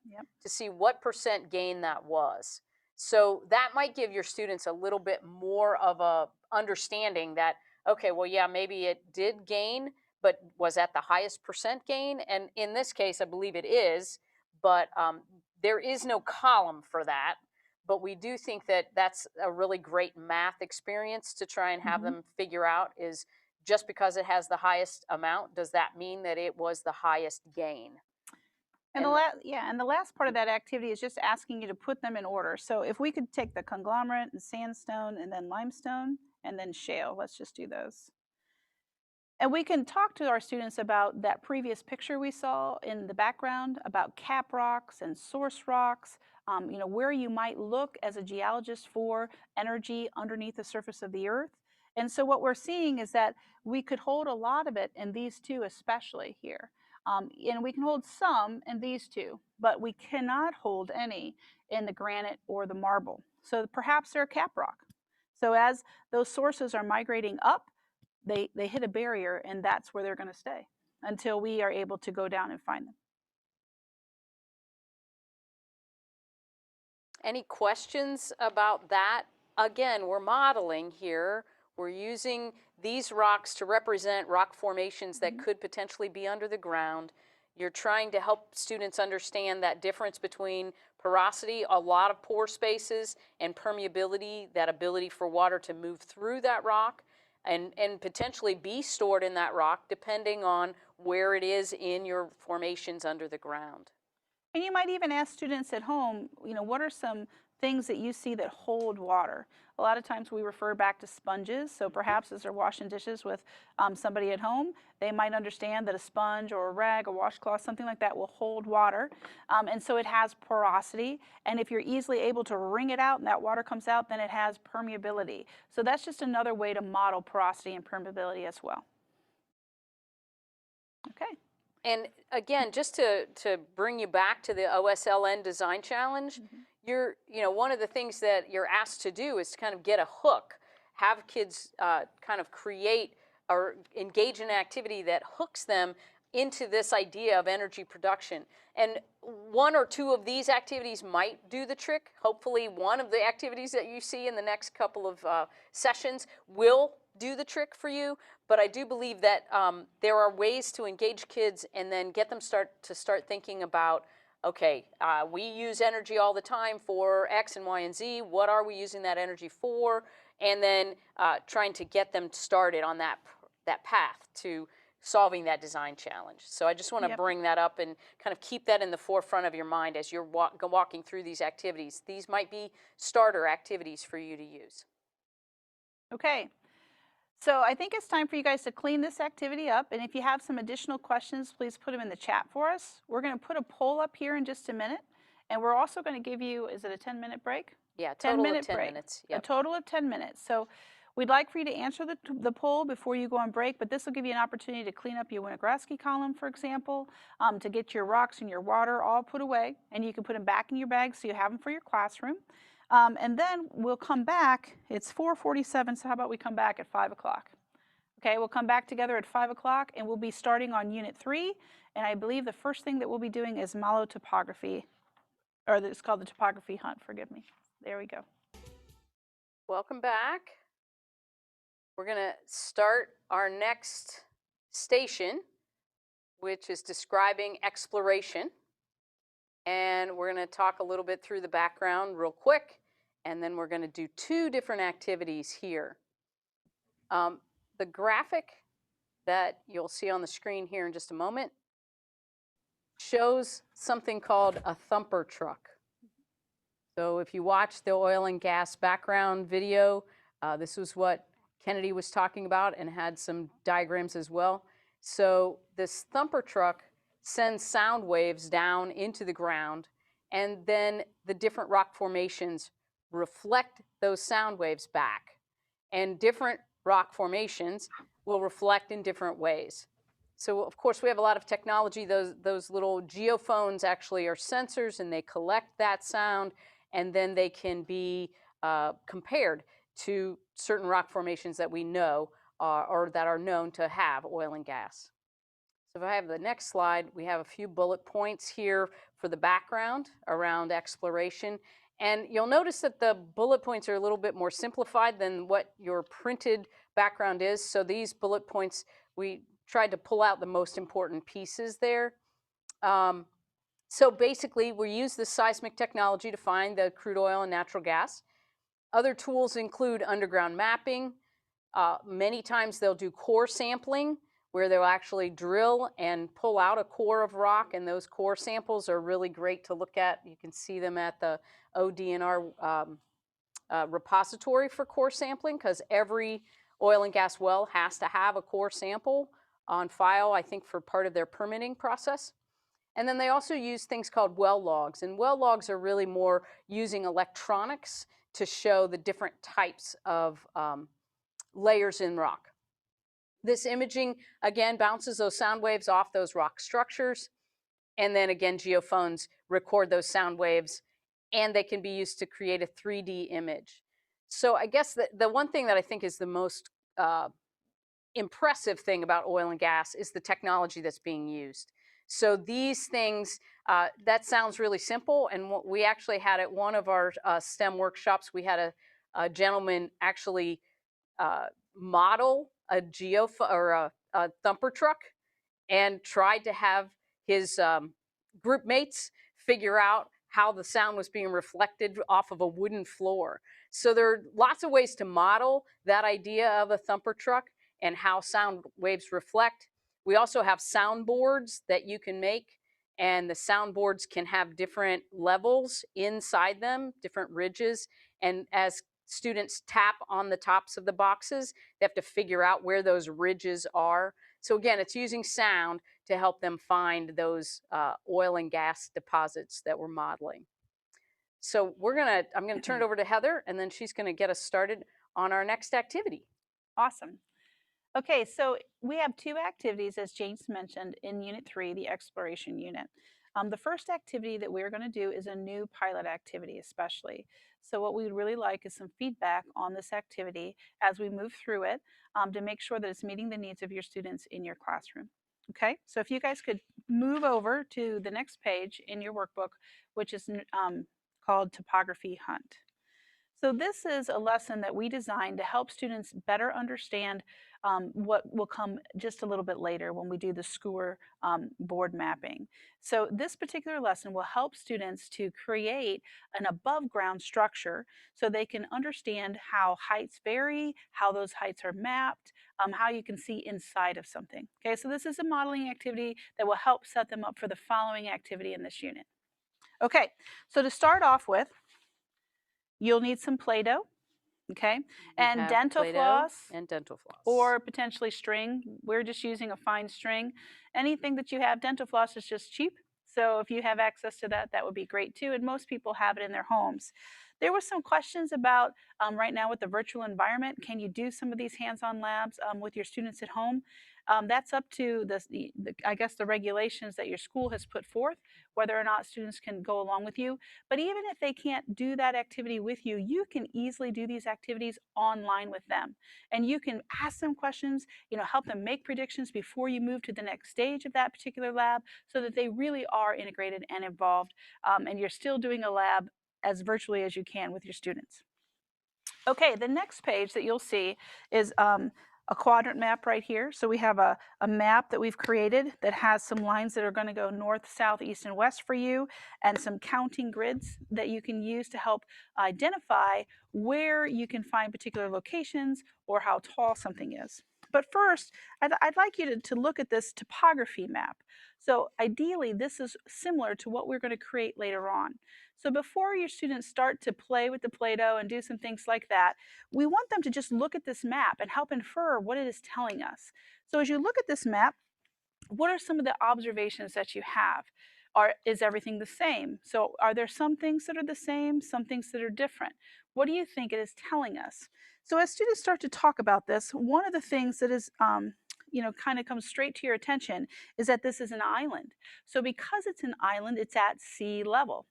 to see what percent gain that was. So that might give your students a little bit more of a understanding that, okay, well, yeah, maybe it did gain, but was at the highest percent gain? And in this case, I believe it is, but there is no column for that. But we do think that that's a really great math experience to try and have them figure out is, just because it has the highest amount, does that mean that it was the highest gain? And the last part of that activity is just asking you to put them in order. So if we could take the conglomerate and sandstone and then limestone and then shale, let's just do those. And we can talk to our students about that previous picture we saw in the background about cap rocks and source rocks, where you might look as a geologist for energy underneath the surface of the earth. And so what we're seeing is that we could hold a lot of it in these two, especially here. And we can hold some in these two, but we cannot hold any in the granite or the marble. So perhaps they're a cap rock. So as those sources are migrating up, they hit a barrier, and that's where they're going to stay until we are able to go down and find them. Any questions about that? Again, we're modeling here. We're using these rocks to represent rock formations that could potentially be under the ground. You're trying to help students understand that difference between porosity, a lot of pore spaces, and permeability, that ability for water to move through that rock and potentially be stored in that rock depending on where it is in your formations under the ground. And you might even ask students at home, what are some things that you see that hold water? A lot of times we refer back to sponges. So perhaps as they're washing dishes with somebody at home, they might understand that a sponge or a rag, a washcloth, something like that will hold water. And so it has porosity. And if you're easily able to wring it out and that water comes out, then it has permeability. So that's just another way to model porosity and permeability as well. Okay. And again, just to bring you back to the OSLN Design Challenge, one of the things that you're asked to do is to kind of get a hook, have kids kind of create or engage in an activity that hooks them into this idea of energy production. And one or two of these activities might do the trick. Hopefully one of the activities that you see in the next couple of sessions will do the trick for you. But I do believe that there are ways to engage kids and then get them to start thinking about, okay, we use energy all the time for X and Y and Z. What are we using that energy for? And then trying to get them started on that path to solving that design challenge. So I just want to bring that up and kind of keep that in the forefront of your mind as you're walking through these activities. These might be starter activities for you to use. Okay. So I think it's time for you guys to clean this activity up. And if you have some additional questions, please put them in the chat for us. We're going to put a poll up here in just a minute. And we're also going to give you, is it a 10-minute break? Yeah, total of 10 minutes. Yep. A total of 10 minutes. So we'd like for you to answer the poll before you go on break, but this will give you an opportunity to clean up your Winograsky column, for example, to get your rocks and your water all put away. And you can put them back in your bag so you have them for your classroom. And then we'll come back. It's 4:47, so how about we come back at 5 o'clock? Okay, we'll come back together at 5 o'clock, and we'll be starting on Unit 3. And I believe the first thing that we'll be doing is malotopography, or it's called the topography hunt, forgive me. There we go. Welcome back. We're going to start our next station, which is describing exploration. And we're going to talk a little bit through the background real quick, and then we're going to do 2 different activities here. The graphic that you'll see on the screen here in just a moment shows something called a thumper truck. So if you watch the oil and gas background video, this was what Kennedy was talking about and had some diagrams as well. So this thumper truck sends sound waves down into the ground, and then the different rock formations reflect those sound waves back. And different rock formations will reflect in different ways. So of course we have a lot of technology. Those little geophones actually are sensors, and they collect that sound, and then they can be compared to certain rock formations that we know or that are known to have oil and gas. So if I have the next slide, we have a few bullet points here for the background around exploration. And you'll notice that the bullet points are a little bit more simplified than what your printed background is. So these bullet points, we tried to pull out the most important pieces there. So basically, we use this seismic technology to find the crude oil and natural gas. Other tools include underground mapping. Many times they'll do core sampling, where they'll actually drill and pull out a core of rock, and those core samples are really great to look at. You can see them at the ODNR repository for core sampling, because every oil and gas well has to have a core sample on file, I think, for part of their permitting process. And then they also use things called well logs, and well logs are really more using electronics to show the different types of layers in rock. This imaging, again, bounces those sound waves off those rock structures, and then again, geophones record those sound waves, and they can be used to create a 3D image. So I guess the one thing that I think is the most impressive thing about oil and gas is the technology that's being used. So these things, that sounds really simple, and what we actually had at one of our STEM workshops, we had a gentleman actually model a a thumper truck and tried to have his group mates figure out how the sound was being reflected off of a wooden floor. So there are lots of ways to model that idea of a thumper truck and how sound waves reflect. We also have soundboards that you can make, and the soundboards can have different levels inside them, different ridges, and as students tap on the tops of the boxes, they have to figure out where those ridges are. So again, it's using sound to help them find those oil and gas deposits that we're modeling. So I'm gonna turn it over to Heather, and then she's gonna get us started on our next activity. Awesome. Okay, so we have 2 activities, as James mentioned, in Unit 3, the exploration unit. The first activity that we're going to do is a new pilot activity, especially. So what we'd really like is some feedback on this activity as we move through it, to make sure that it's meeting the needs of your students in your classroom. Okay, so if you guys could move over to the next page in your workbook, which is called Topography Hunt. So this is a lesson that we designed to help students better understand what will come just a little bit later when we do the Skewer board mapping. So this particular lesson will help students to create an above ground structure so they can understand how heights vary, how those heights are mapped, how you can see inside of something. Okay, so this is a modeling activity that will help set them up for the following activity in this unit. Okay, so to start off with, you'll need some Play-Doh, okay, and dental floss, and dental floss, or potentially string. We're just using a fine string. Anything that you have, dental floss is just cheap. So if you have access to that, that would be great too. And most people have it in their homes. There were some questions about right now with the virtual environment, can you do some of these hands-on labs with your students at home? That's up to I guess the regulations that your school has put forth, whether or not students can go along with you. But even if they can't do that activity with you, you can easily do these activities online with them. And you can ask them questions, help them make predictions before you move to the next stage of that particular lab, so that they really are integrated and involved, and you're still doing a lab as virtually as you can with your students. Okay, the next page that you'll see is a quadrant map right here. So we have a map that we've created that has some lines that are going to go north, south, east, and west for you, and some counting grids that you can use to help identify where you can find particular locations or how tall something is. But first, I'd like you to look at this topography map. So ideally, this is similar to what we're going to create later on. So before your students start to play with the Play-Doh and do some things like that, we want them to just look at this map and help infer what it is telling us. So as you look at this map, what are some of the observations that you have? Is everything the same? So are there some things that are the same, some things that are different? What do you think it is telling us? So as students start to talk about this, one of the things that is kind of comes straight to your attention is that this is an island. So because it's an island, it's at sea level.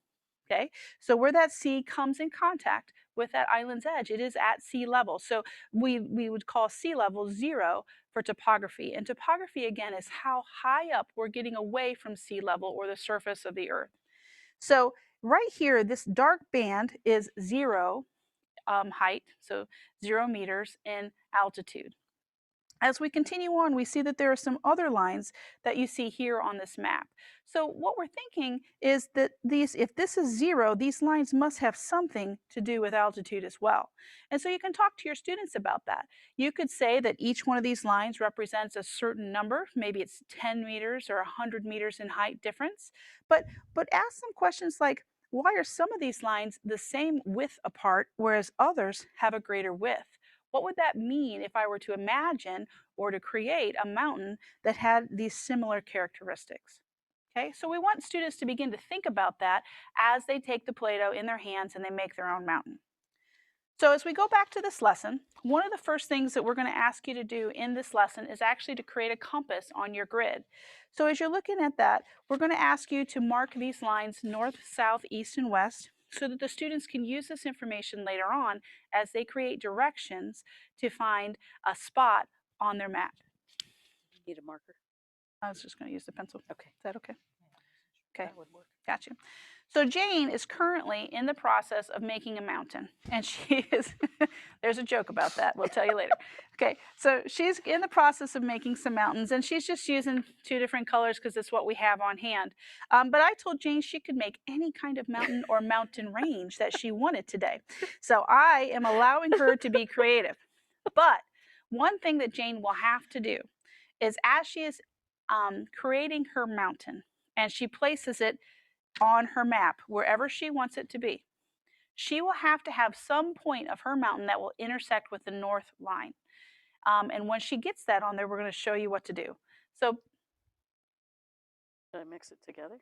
Okay, so where that sea comes in contact with that island's edge, it is at sea level. So we would call sea level 0 for topography. And topography, again, is how high up we're getting away from sea level or the surface of the earth. So right here, this dark band is 0 height, so 0 meters in altitude. As we continue on, we see that there are some other lines that you see here on this map. So what we're thinking is that if this is 0, these lines must have something to do with altitude as well. And so you can talk to your students about that. You could say that each one of these lines represents a certain number. Maybe it's 10 meters or 100 meters in height difference. But ask them questions like, why are some of these lines the same width apart, whereas others have a greater width? What would that mean if I were to imagine or to create a mountain that had these similar characteristics? Okay, so we want students to begin to think about that as they take the Play-Doh in their hands and they make their own mountain. So as we go back to this lesson, one of the first things that we're going to ask you to do in this lesson is actually to create a compass on your grid. So as you're looking at that, we're going to ask you to mark these lines north, south, east, and west, so that the students can use this information later on as they create directions to find a spot on their map. Need a marker? I was just going to use the pencil. Okay. Is that okay? Okay. That would work. Gotcha. So Jane is currently in the process of making a mountain, and she is, there's a joke about that, we'll tell you later. Okay, so she's in the process of making some mountains, and she's just using 2 different colors because it's what we have on hand. But I told Jane she could make any kind of mountain or mountain range that she wanted today. So I am allowing her to be creative. But one thing that Jane will have to do is, as she is creating her mountain, and she places it on her map, wherever she wants it to be, she will have to have some point of her mountain that will intersect with the north line. And when she gets that on there, we're going to show you what to do. So, Did I mix it together?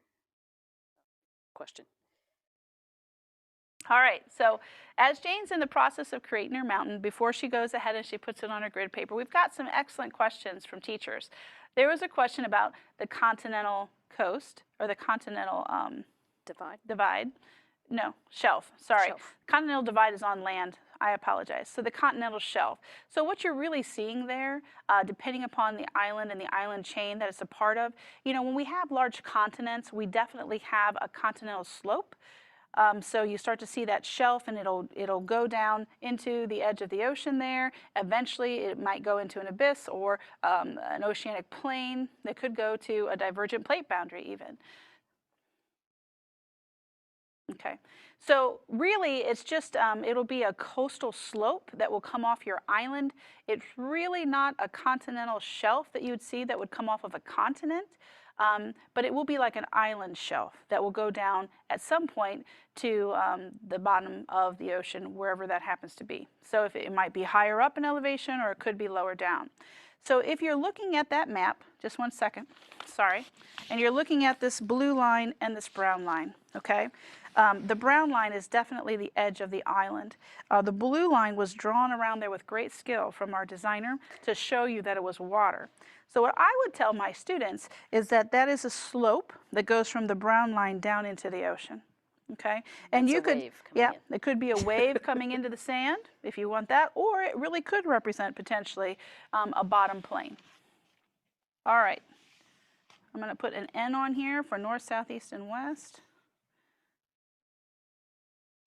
Question. all right, so as Jane's in the process of creating her mountain, before she goes ahead and she puts it on her grid paper, we've got some excellent questions from teachers. There was a question about the continental coast, or the continental divide. No, shelf, sorry. Shelf. Continental divide is on land. I apologize. So the continental shelf. So what you're really seeing there, depending upon the island and the island chain that it's a part of, when we have large continents, we definitely have a continental slope. So you start to see that shelf, and it'll go down into the edge of the ocean there. Eventually, it might go into an abyss or an oceanic plain that could go to a divergent plate boundary even. Okay, so really it's just, it'll be a coastal slope that will come off your island. It's really not a continental shelf that you would see that would come off of a continent. But it will be like an island shelf that will go down at some point to the bottom of the ocean, wherever that happens to be. So if it might be higher up in elevation, or it could be lower down. So if you're looking at that map, just one second, sorry, and you're looking at this blue line and this brown line, okay? The brown line is definitely the edge of the island. The blue line was drawn around there with great skill from our designer to show you that it was water. So what I would tell my students is that that is a slope that goes from the brown line down into the ocean. Okay, and It's you a could, wave coming yeah, in. it could be a wave coming into the sand if you want that, or it really could represent potentially a bottom plane. All right, I'm going to put an N on here for north, south, east, and west.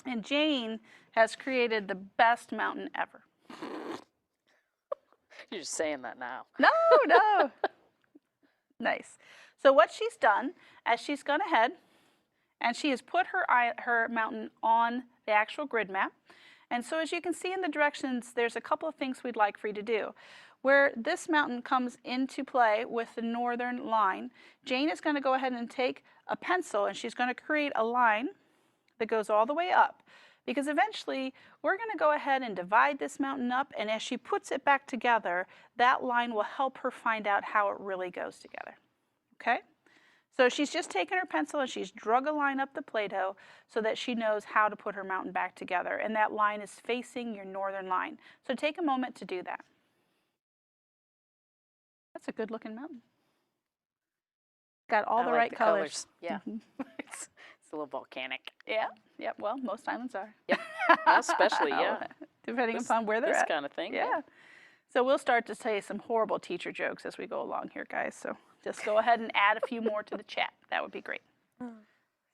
And Jane has created the best mountain ever. You're just saying that now. No, no. Nice. So what she's done, as she's gone ahead, and she has put her mountain on the actual grid map. And so as you can see in the directions, there's a couple of things we'd like for you to do. Where this mountain comes into play with the northern line, Jane is going to go ahead and take a pencil and she's going to create a line that goes all the way up. Because eventually we're going to go ahead and divide this mountain up, and as she puts it back together, that line will help her find out how it really goes together. Okay? So she's just taken her pencil and she's drug a line up the Play-Doh so that she knows how to put her mountain back together. And that line is facing your northern line. So take a moment to do that. That's a good looking mountain. Got all I the like right the colors. Yeah. It's a little volcanic. Yeah, yeah. Well, most islands are. Yep. Especially, yeah. Depending upon where they're this at. kind of thing. Yeah. So we'll start to say some horrible teacher jokes as we go along here, guys. So just go ahead and add a few more to the chat. That would be great.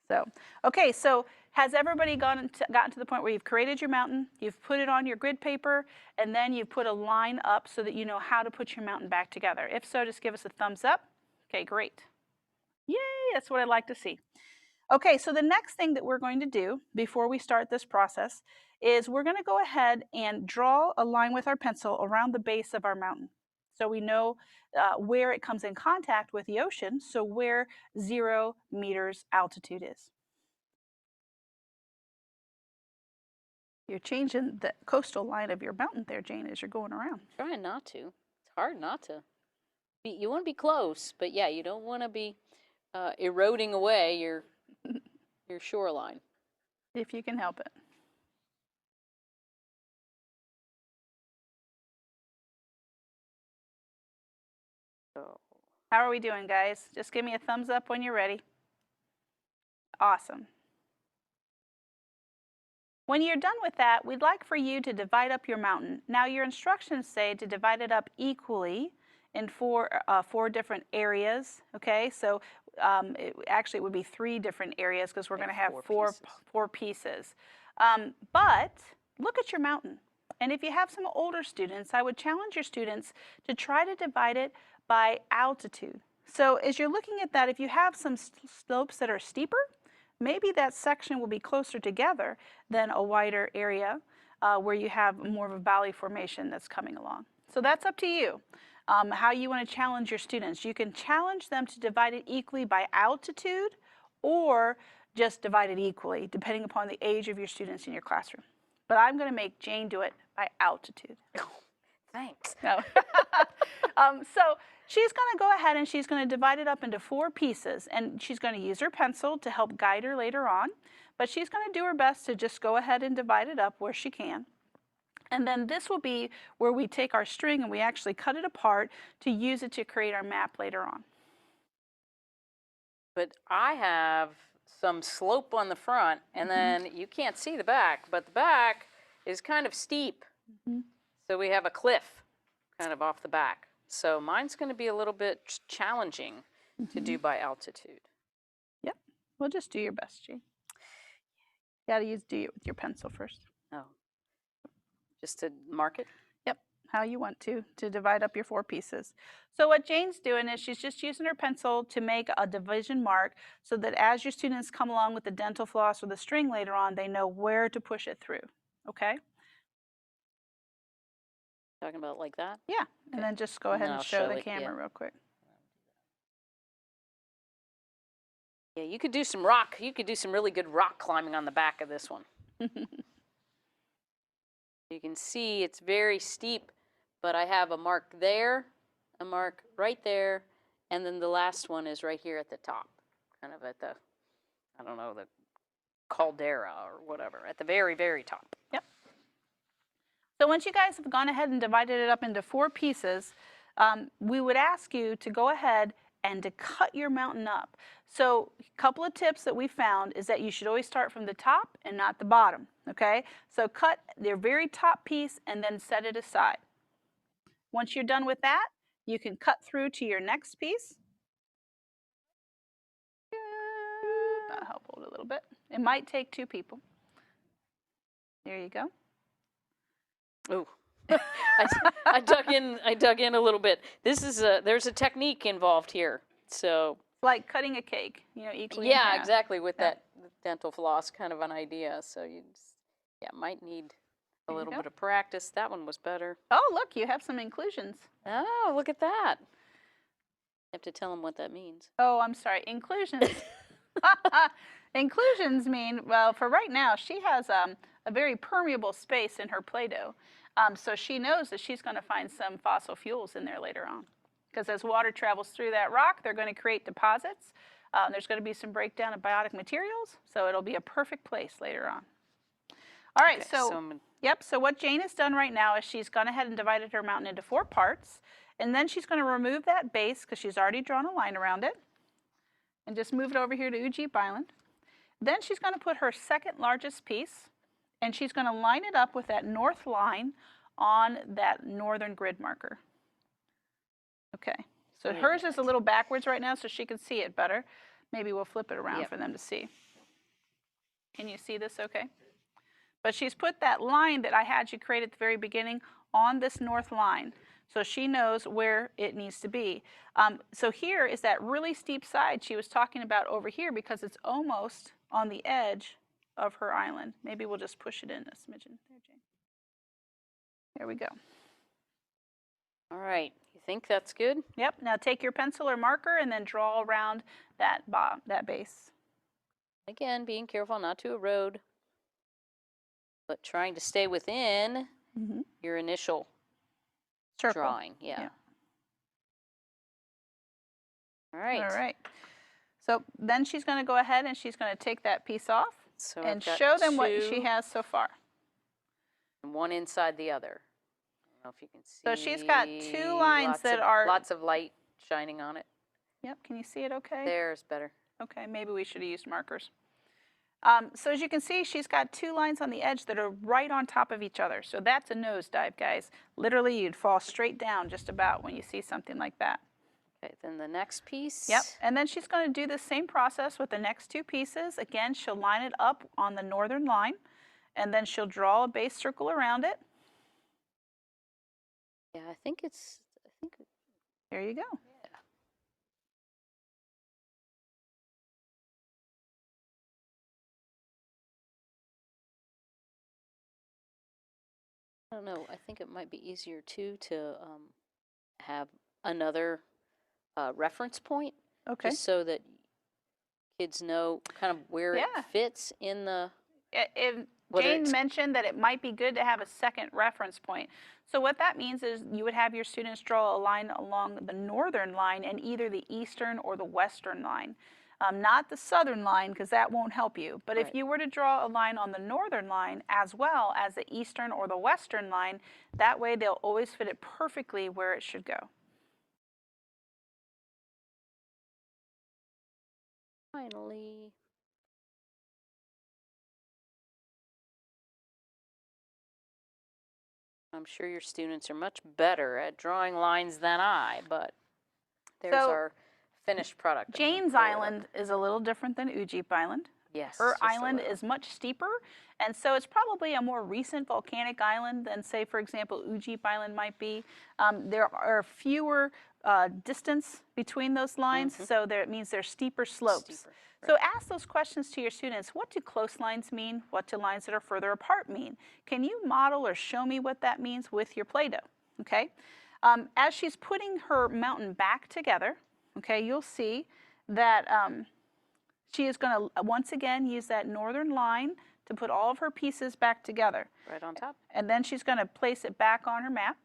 So, okay, so has everybody gotten to the point where you've created your mountain, you've put it on your grid paper, and then you've put a line up so that you know how to put your mountain back together? If so, just give us a thumbs up. Okay, great. Yay, that's what I'd like to see. Okay, so the next thing that we're going to do before we start this process is we're going to go ahead and draw a line with our pencil around the base of our mountain. So we know where it comes in contact with the ocean, so where 0 meters altitude is. You're changing the coastal line of your mountain there, Jane, as you're going around. Trying not to. It's hard not to. You want to be close, but yeah, you don't want to be eroding away your shoreline. If you can help it. So, how are we doing, guys? Just give me a thumbs up when you're ready. Awesome. When you're done with that, we'd like for you to divide up your mountain. Now, your instructions say to divide it up equally in four different areas, okay? So actually it would be 3 different areas because we're going to have four pieces. But look at your mountain. And if you have some older students, I would challenge your students to try to divide it by altitude. So as you're looking at that, if you have some slopes that are steeper, maybe that section will be closer together than a wider area where you have more of a valley formation that's coming along. So that's up to you, how you want to challenge your students. You can challenge them to divide it equally by altitude or just divide it equally, depending upon the age of your students in your classroom. But I'm going to make Jane do it by altitude. thanks. No. So she's going to go ahead and she's going to divide it up into 4 pieces, and she's going to use her pencil to help guide her later on, but she's going to do her best to just go ahead and divide it up where she can. And then this will be where we take our string and we actually cut it apart to use it to create our map later on. But I have some slope on the front, and then you can't see the back, but the back is kind of steep. So we have a cliff kind of off the back. So mine's going to be a little bit challenging to do by altitude. Yep. Well, just do your best, Jane. You got to do it with your pencil first. Oh. Just to mark it? Yep, how you want to divide up your 4 pieces. So what Jane's doing is she's just using her pencil to make a division mark so that as your students come along with the dental floss or the string later on, they know where to push it through, okay? Talking about like that? Yeah, Okay. and then just go ahead and show the camera real quick. Yeah, you could do some rock. You could do some really good rock climbing on the back of this one. You can see it's very steep, but I have a mark there a mark right there, and then the last one is right here at the top, kind of at the, I don't know, the caldera or whatever, at the very, very top. Yep. So once you guys have gone ahead and divided it up into 4 pieces, we would ask you to go ahead and to cut your mountain up. So a couple of tips that we found is that you should always start from the top and not the bottom, okay? So cut your very top piece and then set it aside. Once you're done with that, you can cut through to your next piece. That'll help hold a little bit. It might take 2 people. There you go. Ooh. I dug in a little bit. This is there's a technique involved here. So Like cutting a cake, you know, equally in yeah, half. exactly, with that dental floss kind of an idea. So you just, might need a little bit of practice. That one was better. Oh, look, you have some inclusions. Oh, look at that. You have to tell them what that means. Oh, I'm sorry, inclusions. Inclusions mean, well, for right now, she has a very permeable space in her Play-Doh. So she knows that she's going to find some fossil fuels in there later on. Because as water travels through that rock, they're going to create deposits. There's going to be some breakdown of biotic materials, so it'll be a perfect place later on. All right, Okay, so what Jane has done right now is she's gone ahead and divided her mountain into 4 parts, and then she's going to remove that base because she's already drawn a line around it, and just move it over here to Ujip Island. Then she's going to put her second largest piece, and she's going to line it up with that north line on that northern grid marker. Okay, so hers is a little backwards right now, so she can see it better. Maybe we'll flip it around for them to see. Can you see this okay? But she's put that line that I had you create at the very beginning on this north line, so she knows where it needs to be. So here is that really steep side she was talking about over here because it's almost on the edge of her island. Maybe we'll just push it in a smidgen. There, Jane. There we go. All right, you think that's good? Yep, now take your pencil or marker and then draw around that base. Again, being careful not to erode, but trying to stay within your initial drawing. Yeah. All right. All right. So then she's going to go ahead and she's going to take that piece off and show them what she has so far. One inside the other. I don't know if you can see. So she's got 2 lines that are... Lots of light shining on it. Yep, can you see it okay? There's better. Okay, maybe we should have used markers. So as you can see, she's got 2 lines on the edge that are right on top of each other. So that's a nosedive, guys. Literally, you'd fall straight down just about when you see something like that. Okay, then the next piece. Yep, and then she's going to do the same process with the next 2 pieces. Again, she'll line it up on the northern line, and then she'll draw a base circle around it. Yeah, I think There you go. Yeah. I don't know. I think it might be easier too to have another reference point, Okay. just so that kids know kind of where it fits in the. Jane mentioned that it might be good to have a second reference point. So what that means is you would have your students draw a line along the northern line and either the eastern or the western line. Not the southern line, because that won't help you. But if you were to draw a line on the northern line as well as the eastern or the western line, that way they'll always fit it perfectly where it should go. Finally. I'm sure your students are much better at drawing lines than I, but there's our finished product. Jane's Island is a little different than Ujip Island. Yes. Her island is much steeper, and so it's probably a more recent volcanic island than, say, for example, Ujip Island might be. There are fewer distance between those lines, so it means there's steeper slopes. So ask those questions to your students. What do close lines mean? What do lines that are further apart mean? Can you model or show me what that means with your Play-Doh? Okay. As she's putting her mountain back together, okay, you'll see that she is going to once again use that northern line to put all of her pieces back together. Right on top. And then she's going to place it back on her map.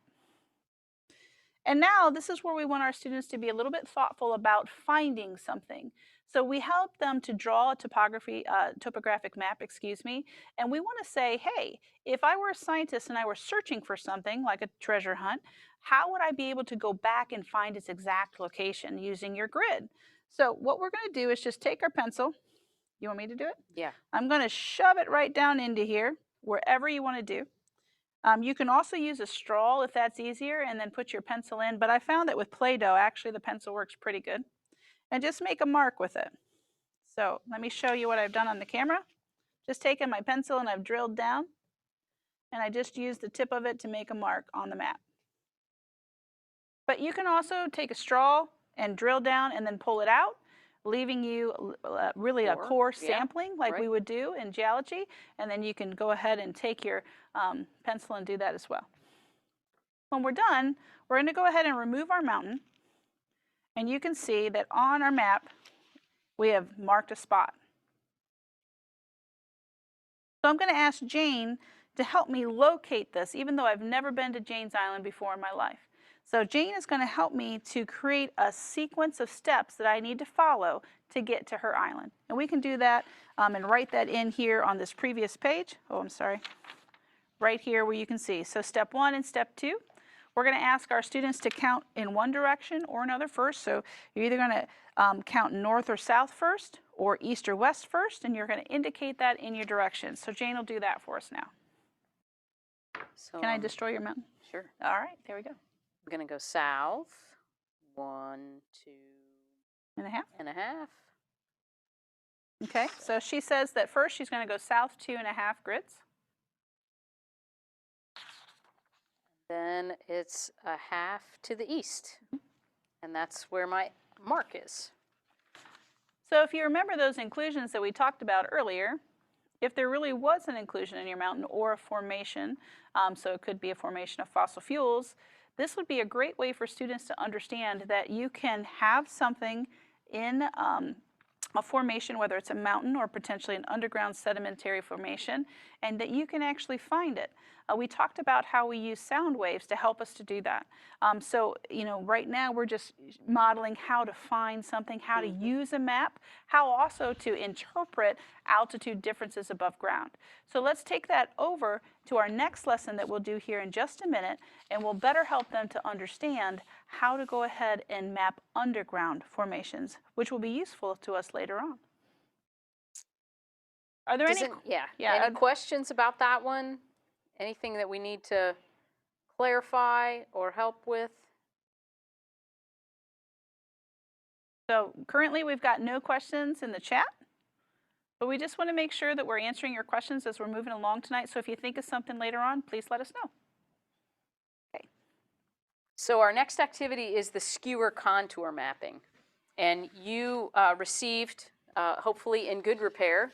And now this is where we want our students to be a little bit thoughtful about finding something. So we help them to draw a topographic map, excuse me, and we want to say, hey, if I were a scientist and I were searching for something like a treasure hunt, how would I be able to go back and find its exact location using your grid? So what we're going to do is just take our pencil. You want me to do it? Yeah. I'm going to shove it right down into here, wherever you want to do. You can also use a straw if that's easier, and then put your pencil in. But I found that with Play-Doh, actually the pencil works pretty good. And just make a mark with it. So let me show you what I've done on the camera. Just taken my pencil and I've drilled down, and I just used the tip of it to make a mark on the map. But you can also take a straw and drill down and then pull it out, leaving you really a core sampling like we would do in geology. And then you can go ahead and take your pencil and do that as well. When we're done, we're going to go ahead and remove our mountain. And you can see that on our map, we have marked a spot. So I'm going to ask Jane to help me locate this, even though I've never been to Jane's Island before in my life. So Jane is going to help me to create a sequence of steps that I need to follow to get to her island. And we can do that and write that in here on this previous page. Oh, I'm sorry. Right here where you can see. So step 1 and step 2. We're going to ask our students to count in one direction or another first. So you're either going to count north or south first, or east or west first, and you're going to indicate that in your directions. So Jane will do that for us now. So, Can I destroy your mountain? Sure. All right, there we go. I'm going to go south. 1, 2 and a half. and a half. Okay, so she says that first she's going to go south 2.5 grids. Then it's a half to the east. And that's where my mark is. So if you remember those inclusions that we talked about earlier, if there really was an inclusion in your mountain or a formation, so it could be a formation of fossil fuels, this would be a great way for students to understand that you can have something in a formation, whether it's a mountain or potentially an underground sedimentary formation, and that you can actually find it. We talked about how we use sound waves to help us to do that. So, right now we're just modeling how to find something, how to use a map, how also to interpret altitude differences above ground. So let's take that over to our next lesson that we'll do here in just a minute, and we'll better help them to understand how to go ahead and map underground formations, which will be useful to us later on. Are there any questions about that one? Anything that we need to clarify or help with? So currently we've got no questions in the chat, but we just want to make sure that we're answering your questions as we're moving along tonight. So if you think of something later on, please let us know. Okay. So our next activity is the Skewer contour mapping. And you received, hopefully in good repair,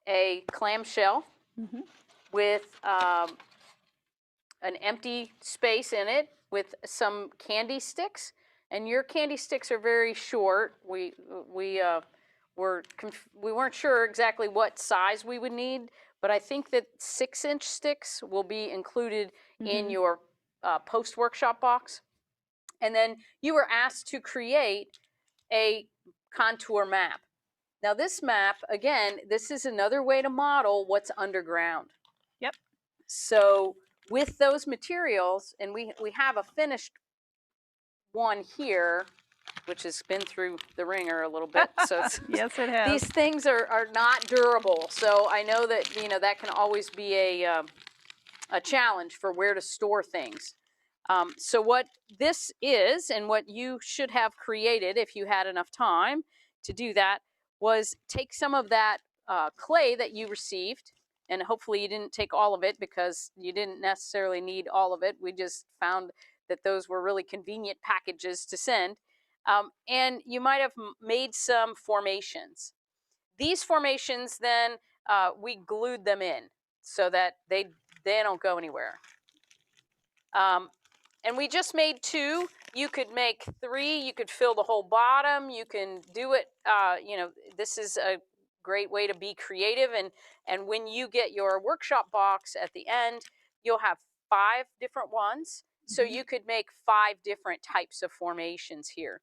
a clamshell with an empty space in it with some candy sticks. And your candy sticks are very short. We weren't sure exactly what size we would need, but I think that 6-inch sticks will be included in your post-workshop box. And then you were asked to create a contour map. Now this map, again, this is another way to model what's underground. Yep. So with those materials, and we have a finished one here, which has been through the ringer a little bit. So yes, it has. These things are not durable. So I know that that can always be a challenge for where to store things. So what this is, and what you should have created if you had enough time to do that, was take some of that clay that you received, and hopefully you didn't take all of it because you didn't necessarily need all of it. We just found that those were really convenient packages to send. And you might have made some formations. These formations then, we glued them in so that they don't go anywhere. And we just made 2. You could make 3. You could fill the whole bottom. You can do it, this is a great way to be creative. And when you get your workshop box at the end, you'll have 5 different ones. So you could make 5 different types of formations here.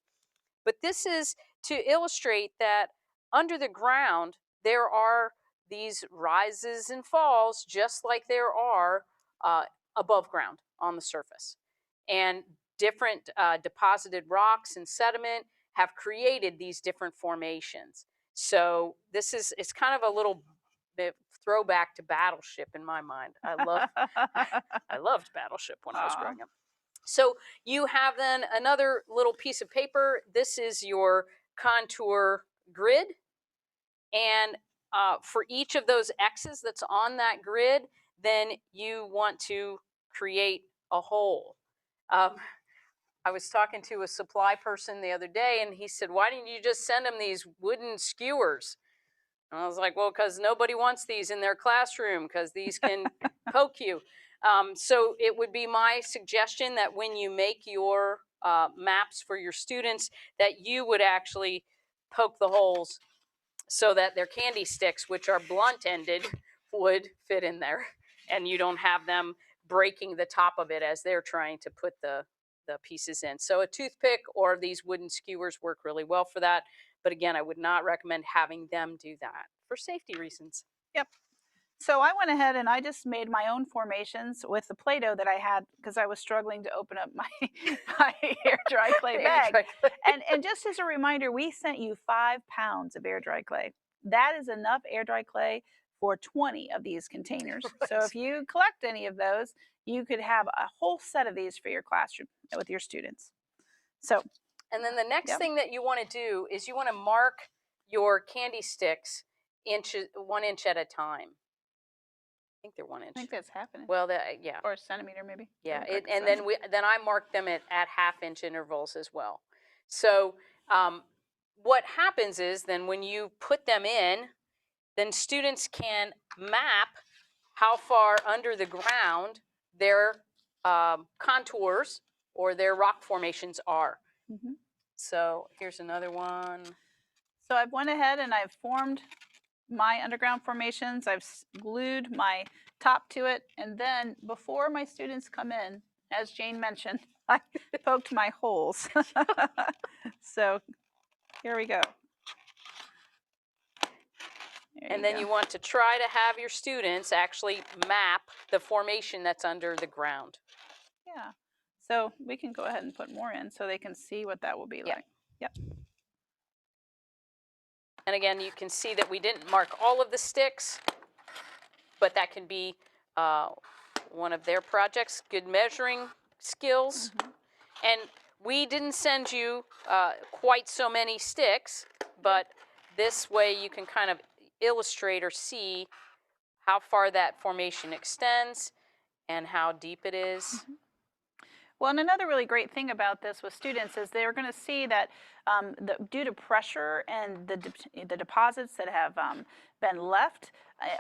But this is to illustrate that under the ground, there are these rises and falls just like there are above ground on the surface. And different deposited rocks and sediment have created these different formations. So this is, it's kind of a little bit throwback to Battleship in my mind. I loved Battleship when I was growing up. So you have then another little piece of paper. This is your contour grid. And for each of those X's that's on that grid, then you want to create a hole. I was talking to a supply person the other day, and he said, why didn't you just send them these wooden skewers? And I was like, well, because nobody wants these in their classroom, because these can poke you. So it would be my suggestion that when you make your maps for your students, that you would actually poke the holes so that their candy sticks, which are blunt-ended, would fit in there. And you don't have them breaking the top of it as they're trying to put the pieces in. So a toothpick or these wooden skewers work really well for that. But again, I would not recommend having them do that for safety reasons. Yep. So I went ahead and I just made my own formations with the Play-Doh that I had because I was struggling to open up my, my air dry clay bag. And just as a reminder, we sent you 5 pounds of air dry clay. That is enough air dry clay for 20 of these containers. Right. So if you collect any of those, you could have a whole set of these for your classroom with your students. So, and then the next thing that you want to do is you want to mark your candy sticks 1 inch at a time. I think they're 1 inch. I think that's happening. Well, yeah. Or a centimeter, maybe. Yeah, and then I mark them at half-inch intervals as well. So what happens is then when you put them in, then students can map how far under the ground their contours or their rock formations are. Mm-hmm. So here's another one. So I've went ahead and I've formed my underground formations. I've glued my top to it. And then before my students come in, as Jane mentioned, I poked my holes. So here we go. And then you want to try to have your students actually map the formation that's under the ground. Yeah. So we can go ahead and put more in so they can see what that will be like. Yep. And again, you can see that we didn't mark all of the sticks, but that can be one of their projects, good measuring skills. Mm-hmm. And we didn't send you quite so many sticks, but this way you can kind of illustrate or see how far that formation extends and how deep it is. Mm-hmm. Well, and another really great thing about this with students is they're going to see that due to pressure and the deposits that have been left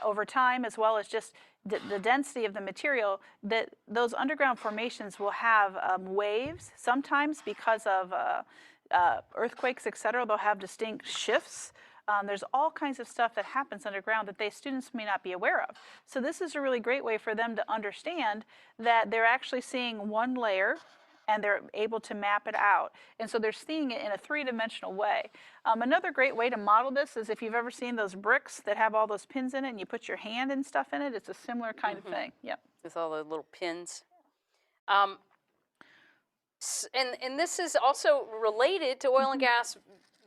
over time, as well as just the density of the material, that those underground formations will have waves sometimes because of earthquakes, et cetera. They'll have distinct shifts. There's all kinds of stuff that happens underground that students may not be aware of. So this is a really great way for them to understand that they're actually seeing one layer and they're able to map it out. And so they're seeing it in a three-dimensional way. Another great way to model this is if you've ever seen those bricks that have all those pins in it and you put your hand and stuff in it, it's a similar kind of thing. Yep. With all the little pins. And this is also related to oil and gas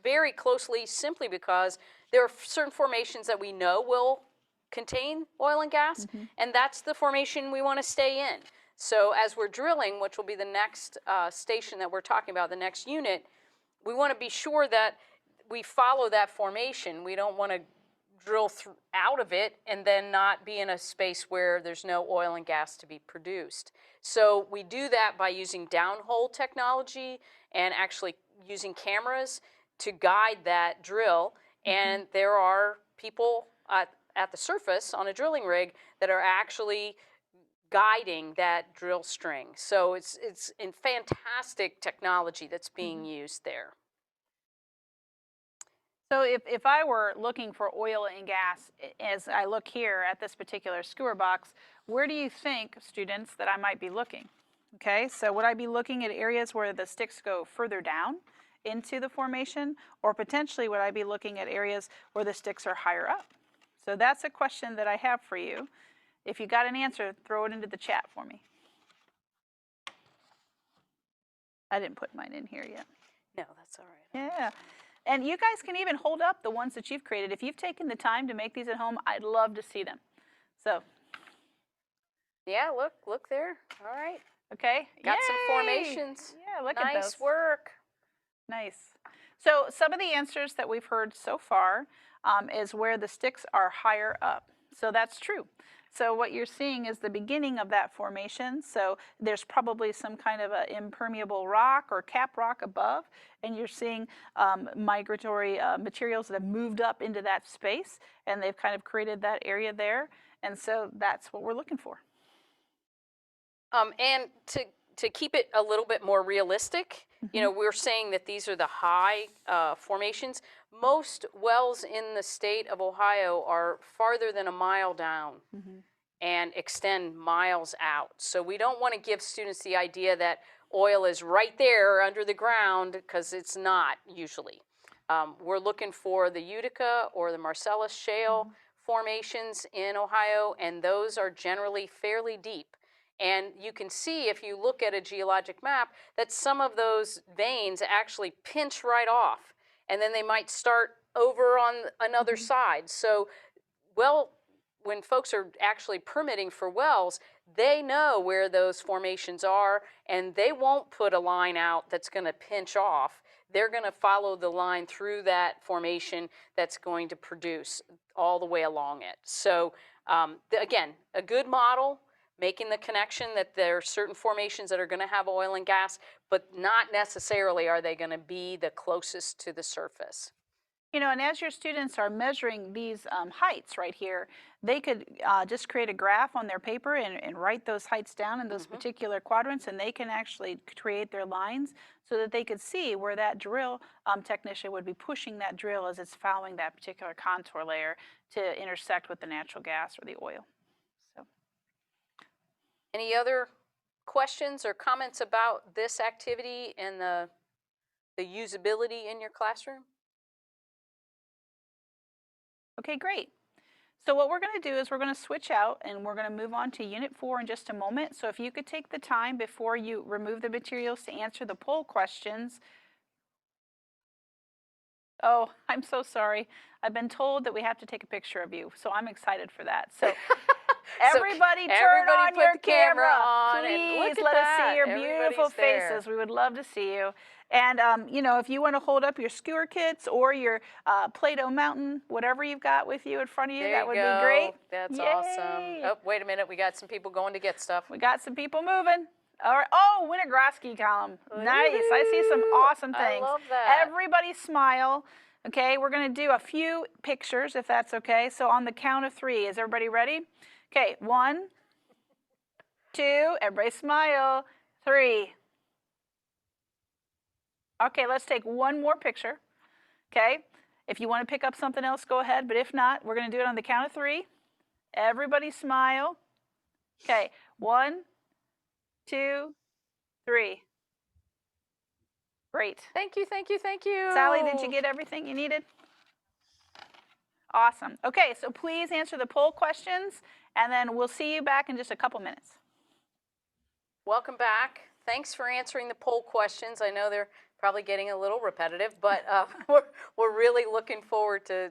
very closely, simply because there are certain formations that we know will contain oil and gas, and that's the formation we want to stay in. So as we're drilling, which will be the next station that we're talking about, the next unit, we want to be sure that we follow that formation. We don't want to drill out of it and then not be in a space where there's no oil and gas to be produced. So we do that by using downhole technology and actually using cameras to guide that drill. And there are people at the surface on a drilling rig that are actually guiding that drill string. So it's in fantastic technology that's being used there. So if I were looking for oil and gas, as I look here at this particular skewer box, where do you think, students, that I might be looking? Okay, so would I be looking at areas where the sticks go further down into the formation, or potentially would I be looking at areas where the sticks are higher up? So that's a question that I have for you. If you got an answer, throw it into the chat for me. I didn't put mine in here yet. No, that's all right. Yeah. And you guys can even hold up the ones that you've created. If you've taken the time to make these at home, I'd love to see them. So, Yeah, look there. All right. okay. Got some Yay! formations. Yeah, look at those. Nice work. Nice. So some of the answers that we've heard so far is where the sticks are higher up. So that's true. So what you're seeing is the beginning of that formation. So there's probably some kind of an impermeable rock or cap rock above, and you're seeing migratory materials that have moved up into that space, and they've kind of created that area there. And so that's what we're looking for. And to keep it a little bit more realistic, you know, we're saying that these are the high formations. Most wells in the state of Ohio are farther than a mile down and extend miles out. So we don't want to give students the idea that oil is right there under the ground, because it's not usually. We're looking for the Utica or the Marcellus Shale formations in Ohio, and those are generally fairly deep. And you can see, if you look at a geologic map, that some of those veins actually pinch right off, and then they might start over on another side. So, well, when folks are actually permitting for wells, they know where those formations are, and they won't put a line out that's going to pinch off. They're going to follow the line through that formation that's going to produce all the way along it. So, again, a good model, making the connection that there are certain formations that are going to have oil and gas, but not necessarily are they going to be the closest to the surface. You know, and as your students are measuring these heights right here, they could just create a graph on their paper and write those heights down in those particular quadrants, and they can actually create their lines so that they could see where that drill technician would be pushing that drill as it's following that particular contour layer to intersect with the natural gas or the oil. So, any other questions or comments about this activity and the usability in your classroom? okay, great. So what we're going to do is we're going to switch out, and we're going to move on to Unit 4 in just a moment. So if you could take the time before you remove the materials to answer the poll questions. Oh, I'm so sorry. I've been told that we have to take a picture of you, so I'm excited for that. So everybody turn on your camera on, please. Let us see your beautiful faces. We would love to see you. And, you know, if you want to hold up your skewer kits or your Play-Doh mountain, whatever you've got with you in front of you, that would be great. That's awesome. Oh, wait a minute. We got some people going to get stuff. We got some people moving. All right. Oh, Wintergrosky column. Nice. I see some awesome things. I love that. Everybody smile. Okay, we're going to do a few pictures, if that's okay. So on the count of 3, is everybody ready? Okay, 1, 2, everybody smile, 3. Okay, let's take one more picture. Okay, if you want to pick up something else, go ahead. But if not, we're going to do it on the count of 3. Everybody smile. Okay, 1, 2, 3. Great. Thank you, thank you, thank you. Sally, did you get everything you needed? Awesome. Okay, so please answer the poll questions, and then we'll see you back in just a couple minutes. Welcome back. Thanks for answering the poll questions. I know they're probably getting a little repetitive, but we're really looking forward to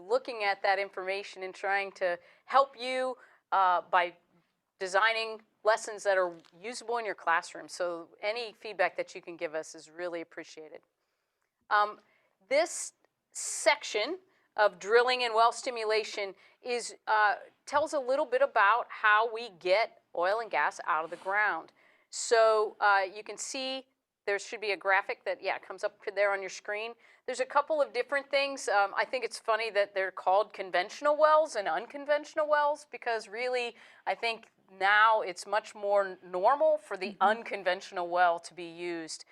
looking at that information and trying to help you by designing lessons that are usable in your classroom. So any feedback that you can give us is really appreciated. This section of drilling and well stimulation tells a little bit about how we get oil and gas out of the ground. So you can see there should be a graphic that, comes up there on your screen. There's a couple of different things. I think it's funny that they're called conventional wells and unconventional wells, because really, I think now it's much more normal for the unconventional well to be used.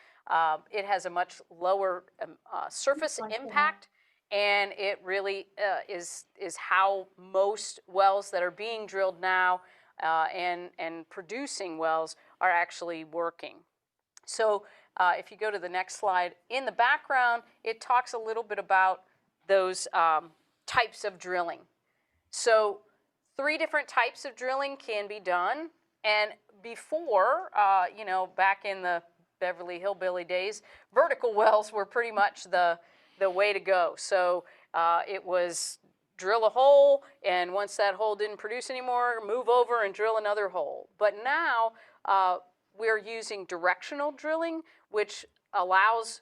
It has a much lower surface impact, and it really is how most wells that are being drilled now and producing wells are actually working. So if you go to the next slide, in the background, it talks a little bit about those types of drilling. So 3 different types of drilling can be done. And before, back in the Beverly Hillbilly days, vertical wells were pretty much the way to go. So it was drill a hole, and once that hole didn't produce anymore, move over and drill another hole. But now we're using directional drilling, which allows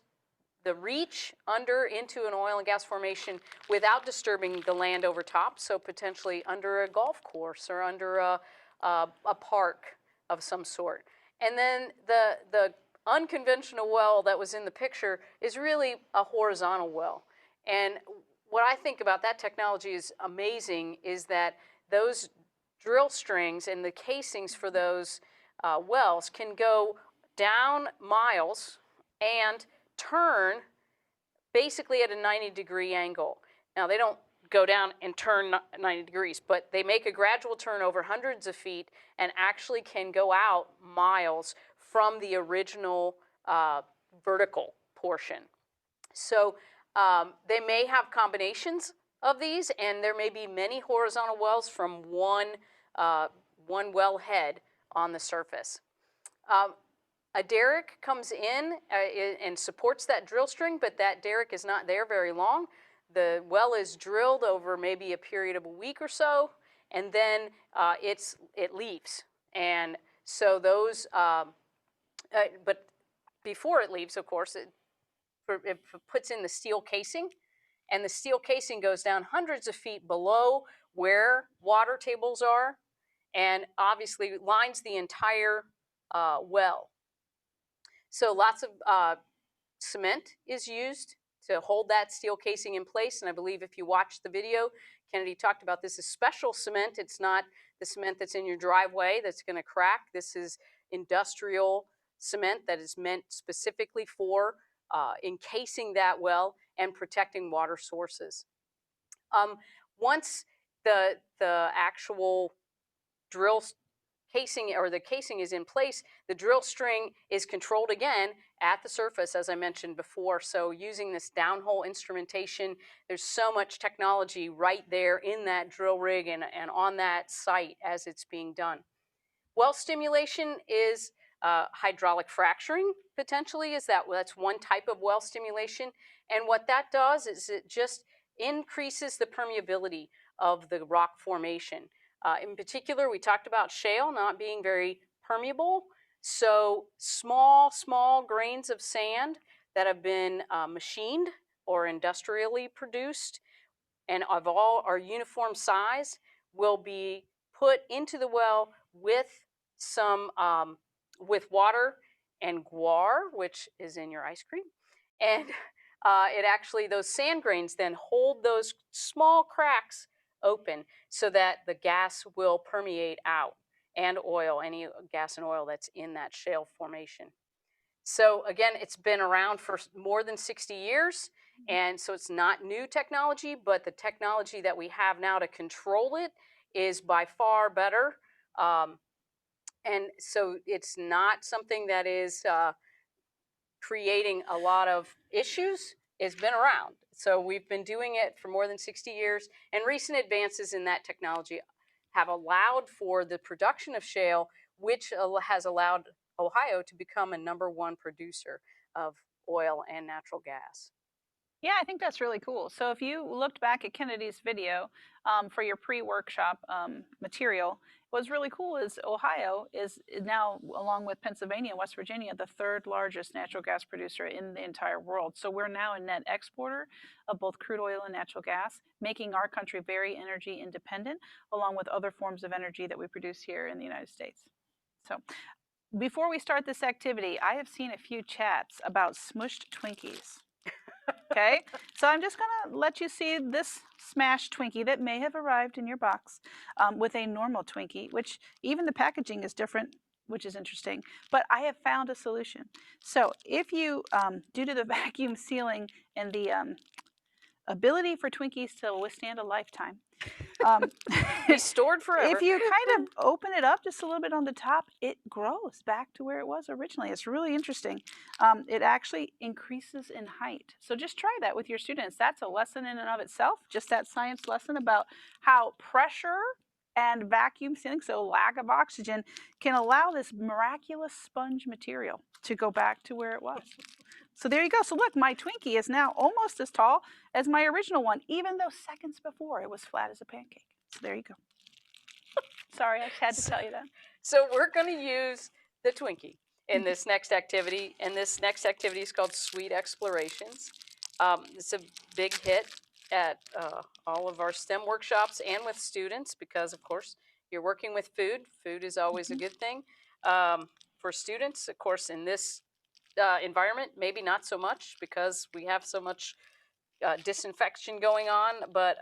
the reach under into an oil and gas formation without disturbing the land over top, so potentially under a golf course or under a park of some sort. And then the unconventional well that was in the picture is really a horizontal well. And what I think about that technology is amazing is that those drill strings and the casings for those wells can go down miles and turn basically at a 90-degree angle. Now, they don't go down and turn 90 degrees, but they make a gradual turn over hundreds of feet and actually can go out miles from the original vertical portion. So they may have combinations of these, and there may be many horizontal wells from one well head on the surface. A derrick comes in and supports that drill string, but that derrick is not there very long. The well is drilled over maybe a period of a week or so, and then it leaves. And so those, but before it leaves, of course, it puts in the steel casing, and the steel casing goes down hundreds of feet below where water tables are, and obviously lines the entire well. So lots of cement is used to hold that steel casing in place. And I believe if you watch the video, Kennedy talked about this is special cement. It's not the cement that's in your driveway that's going to crack. This is industrial cement that is meant specifically for encasing that well and protecting water sources. Once the actual drill casing or the casing is in place, the drill string is controlled again at the surface, as I mentioned before. So using this downhole instrumentation, there's so much technology right there in that drill rig and on that site as it's being done. Well stimulation is hydraulic fracturing, potentially, that's one type of well stimulation. And what that does is it just increases the permeability of the rock formation. In particular, we talked about shale not being very permeable. So small grains of sand that have been machined or industrially produced and of all are uniform size will be put into the well with some with water and guar, which is in your ice cream. And those sand grains then hold those small cracks open so that the gas will permeate out, and oil, any gas and oil that's in that shale formation. So again, it's been around for more than 60 years, and so it's not new technology, but the technology that we have now to control it is by far better. And so it's not something that is creating a lot of issues. It's been around. So we've been doing it for more than 60 years, and recent advances in that technology have allowed for the production of shale, which has allowed Ohio to become a #1 producer of oil and natural gas. Yeah, I think that's really cool. So if you looked back at Kennedy's video for your pre-workshop material, what's really cool is Ohio is now, along with Pennsylvania and West Virginia, the 3rd largest natural gas producer in the entire world. So we're now a net exporter of both crude oil and natural gas, making our country very energy independent, along with other forms of energy that we produce here in the United States. So before we start this activity, I have seen a few chats about smushed Twinkies. Okay, so I'm just gonna let you see this smashed Twinkie that may have arrived in your box with a normal Twinkie, which even the packaging is different, which is interesting. But I have found a solution. So if you, due to the vacuum sealing and the ability for Twinkies to withstand a lifetime, Be stored forever. If you kind of open it up just a little bit on the top, it grows back to where it was originally. It's really interesting. It actually increases in height. So just try that with your students. That's a lesson in and of itself, just that science lesson about how pressure and vacuum sealing, so lack of oxygen, can allow this miraculous sponge material to go back to where it was. So there you go. So look, my Twinkie is now almost as tall as my original one, even though seconds before it was flat as a pancake. So there you go. Sorry, I just had to tell you that. So we're going to use the Twinkie in this next activity, and this next activity is called Sweet Explorations. It's a big hit at all of our STEM workshops and with students because, of course, you're working with food. Food is always a good thing. For students, of course, in this environment, maybe not so much because we have so much disinfection going on, but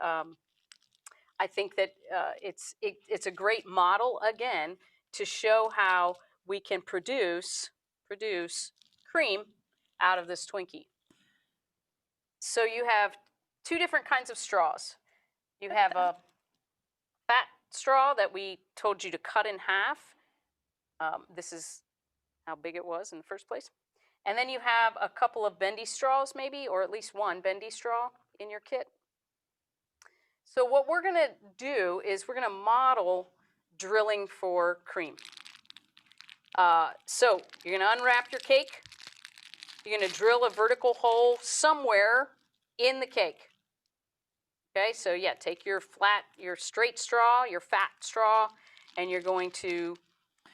I think that it's a great model, again, to show how we can produce cream out of this Twinkie. So you have two different kinds of straws. You have a fat straw that we told you to cut in half. This is how big it was in the first place. And then you have a couple of bendy straws maybe, or at least one bendy straw in your kit. So what we're going to do is we're going to model drilling for cream. So you're going to unwrap your cake. You're going to drill a vertical hole somewhere in the cake. Okay, so yeah, take your straight straw, your fat straw, and you're going to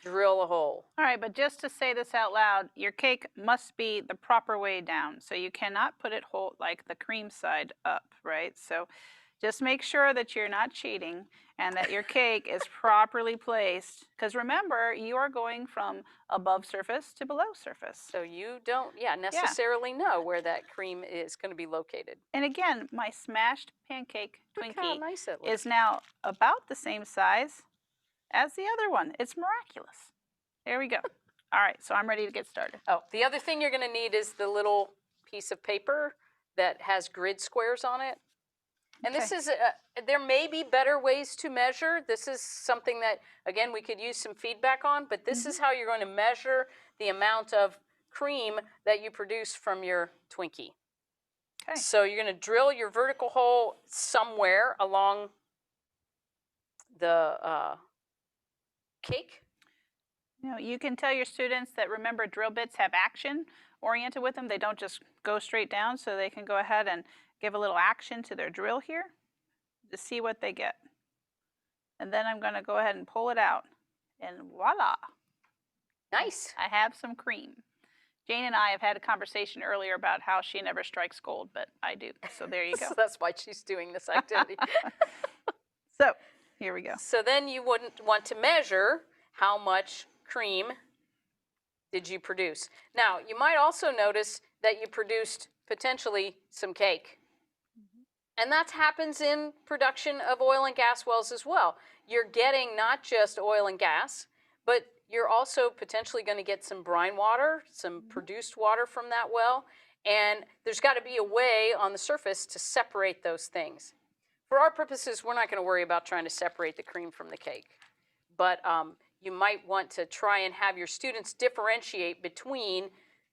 drill a hole. All right, but just to say this out loud, your cake must be the proper way down. So you cannot put it whole like the cream side up, right? So just make sure that you're not cheating and that your cake is properly placed. Because remember, you are going from above surface to below surface. So you don't necessarily know where that cream is going to be located. And again, my smashed pancake Look how Twinkie nice it looks. is now about the same size as the other one. It's miraculous. There we go. All right, so I'm ready to get started. Oh, the other thing you're going to need is the little piece of paper that has grid squares on it. And this is, there may be better ways to measure. This is something that, again, we could use some feedback on, but this is how you're going to measure the amount of cream that you produce from your Twinkie. Okay. So you're going to drill your vertical hole somewhere along the cake. You know, you can tell your students that, remember, drill bits have action oriented with them. They don't just go straight down, so they can go ahead and give a little action to their drill here to see what they get. And then I'm going to go ahead and pull it out, and voila. Nice. I have some cream. Jane and I have had a conversation earlier about how she never strikes gold, but I do. So there you go. So that's why she's doing this activity. So here we go. So then you wouldn't want to measure how much cream did you produce. Now, you might also notice that you produced potentially some cake. And that happens in production of oil and gas wells as well. You're getting not just oil and gas, but you're also potentially going to get some brine water, some produced water from that well. And there's got to be a way on the surface to separate those things. For our purposes, we're not going to worry about trying to separate the cream from the cake. But you might want to try and have your students differentiate between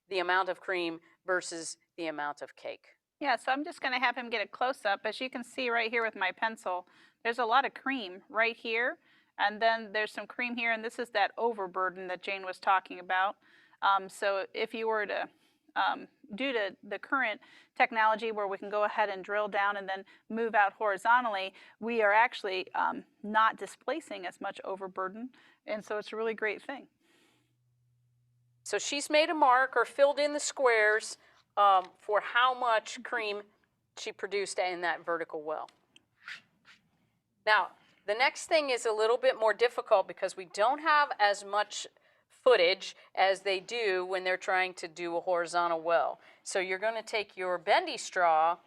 the amount of cream versus the amount of cake. Yeah, so I'm just going to have him get a close-up. As you can see right here with my pencil, there's a lot of cream right here, and then there's some cream here, and this is that overburden that Jane was talking about. So if you were to, due to the current technology where we can go ahead and drill down and then move out horizontally, we are actually not displacing as much overburden, and so it's a really great thing. So she's made a mark or filled in the squares for how much cream she produced in that vertical well. Now, the next thing is a little bit more difficult because we don't have as much footage as they do when they're trying to do a horizontal well. So you're going to take your bendy straw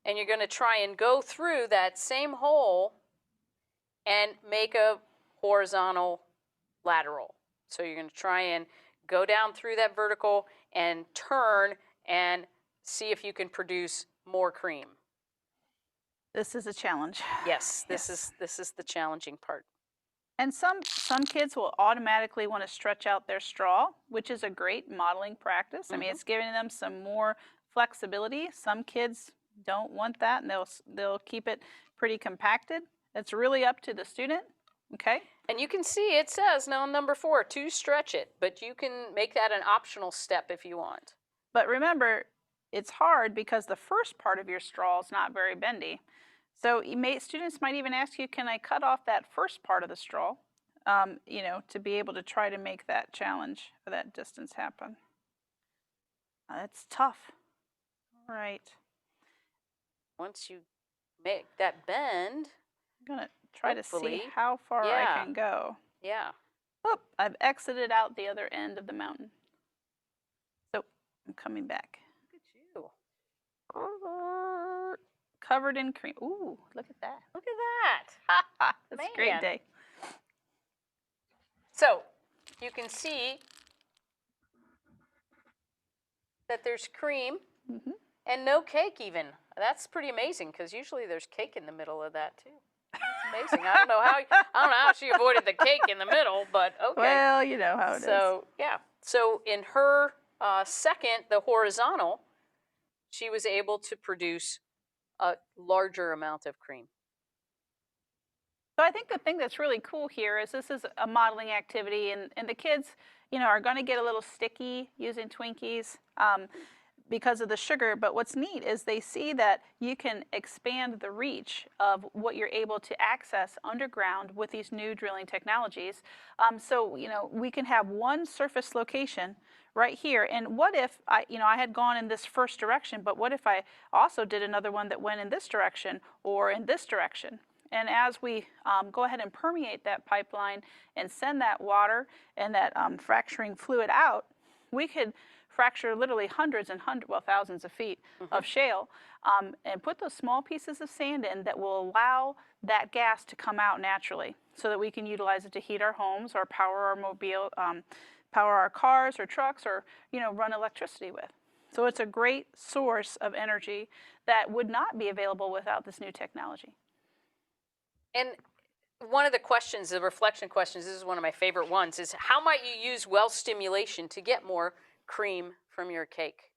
and you're going to try and go through that same hole and make a horizontal lateral. So you're going to try and go down through that vertical and turn and see if you can produce more cream. This is a challenge. Yes, this Yes. is the challenging part. And some kids will automatically want to stretch out their straw, which is a great modeling practice. I mean, it's giving them some more flexibility. Some kids don't want that, and they'll keep it pretty compacted. It's really up to the student. Okay. And you can see it says now on number 4 to stretch it, but you can make that an optional step if you want. But remember, it's hard because the first part of your straw is not very bendy. So students might even ask you, can I cut off that first part of the straw, you know, to be able to try to make that challenge or that distance happen. That's tough. All right. Once you make that bend, I'm going to try to see hopefully, how far I yeah. can go. Yeah. Oh, I've exited out the other end of the mountain. So I'm coming back. Look at you. Covered in cream. Ooh, look at that. Look at that. That's a great Man. day. So you can see that there's cream and no cake even. That's pretty amazing because usually there's cake in the middle of that too. That's amazing. I don't know how she avoided the cake in the middle, but okay. Well, you know how it is. So yeah. So in her second, the horizontal, she was able to produce a larger amount of cream. So I think the thing that's really cool here is this is a modeling activity, and the kids, you know, are going to get a little sticky using Twinkies because of the sugar. But what's neat is they see that you can expand the reach of what you're able to access underground with these new drilling technologies. So, you know, we can have one surface location right here. And what if I had gone in this first direction, but what if I also did another one that went in this direction or in this direction? And as we go ahead and permeate that pipeline and send that water and that fracturing fluid out, we could fracture literally hundreds and thousands of feet of shale and put those small pieces of sand in that will allow that gas to come out naturally so that we can utilize it to heat our homes or power our mobile, power our cars or trucks, or, you know, run electricity with. So it's a great source of energy that would not be available without this new technology. And one of the questions, the reflection questions, this is one of my favorite ones, is how might you use well stimulation to get more cream from your cake?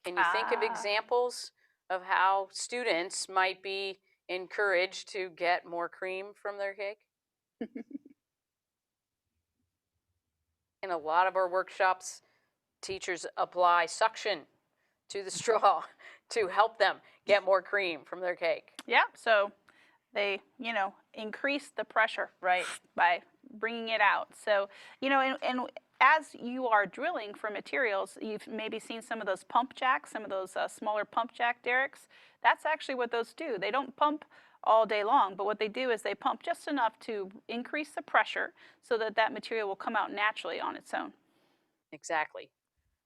Can you think of examples of how students might be encouraged to get more cream from their cake? In a lot of our workshops, teachers apply suction to the straw to help them get more cream from their cake. Yeah, so they, you know, increase the pressure, right, by bringing it out. So, you know, and as you are drilling for materials, you've maybe seen some of those pump jacks, some of those smaller pump jack derricks. That's actually what those do. They don't pump all day long, but what they do is they pump just enough to increase the pressure so that that material will come out naturally on its own. Exactly.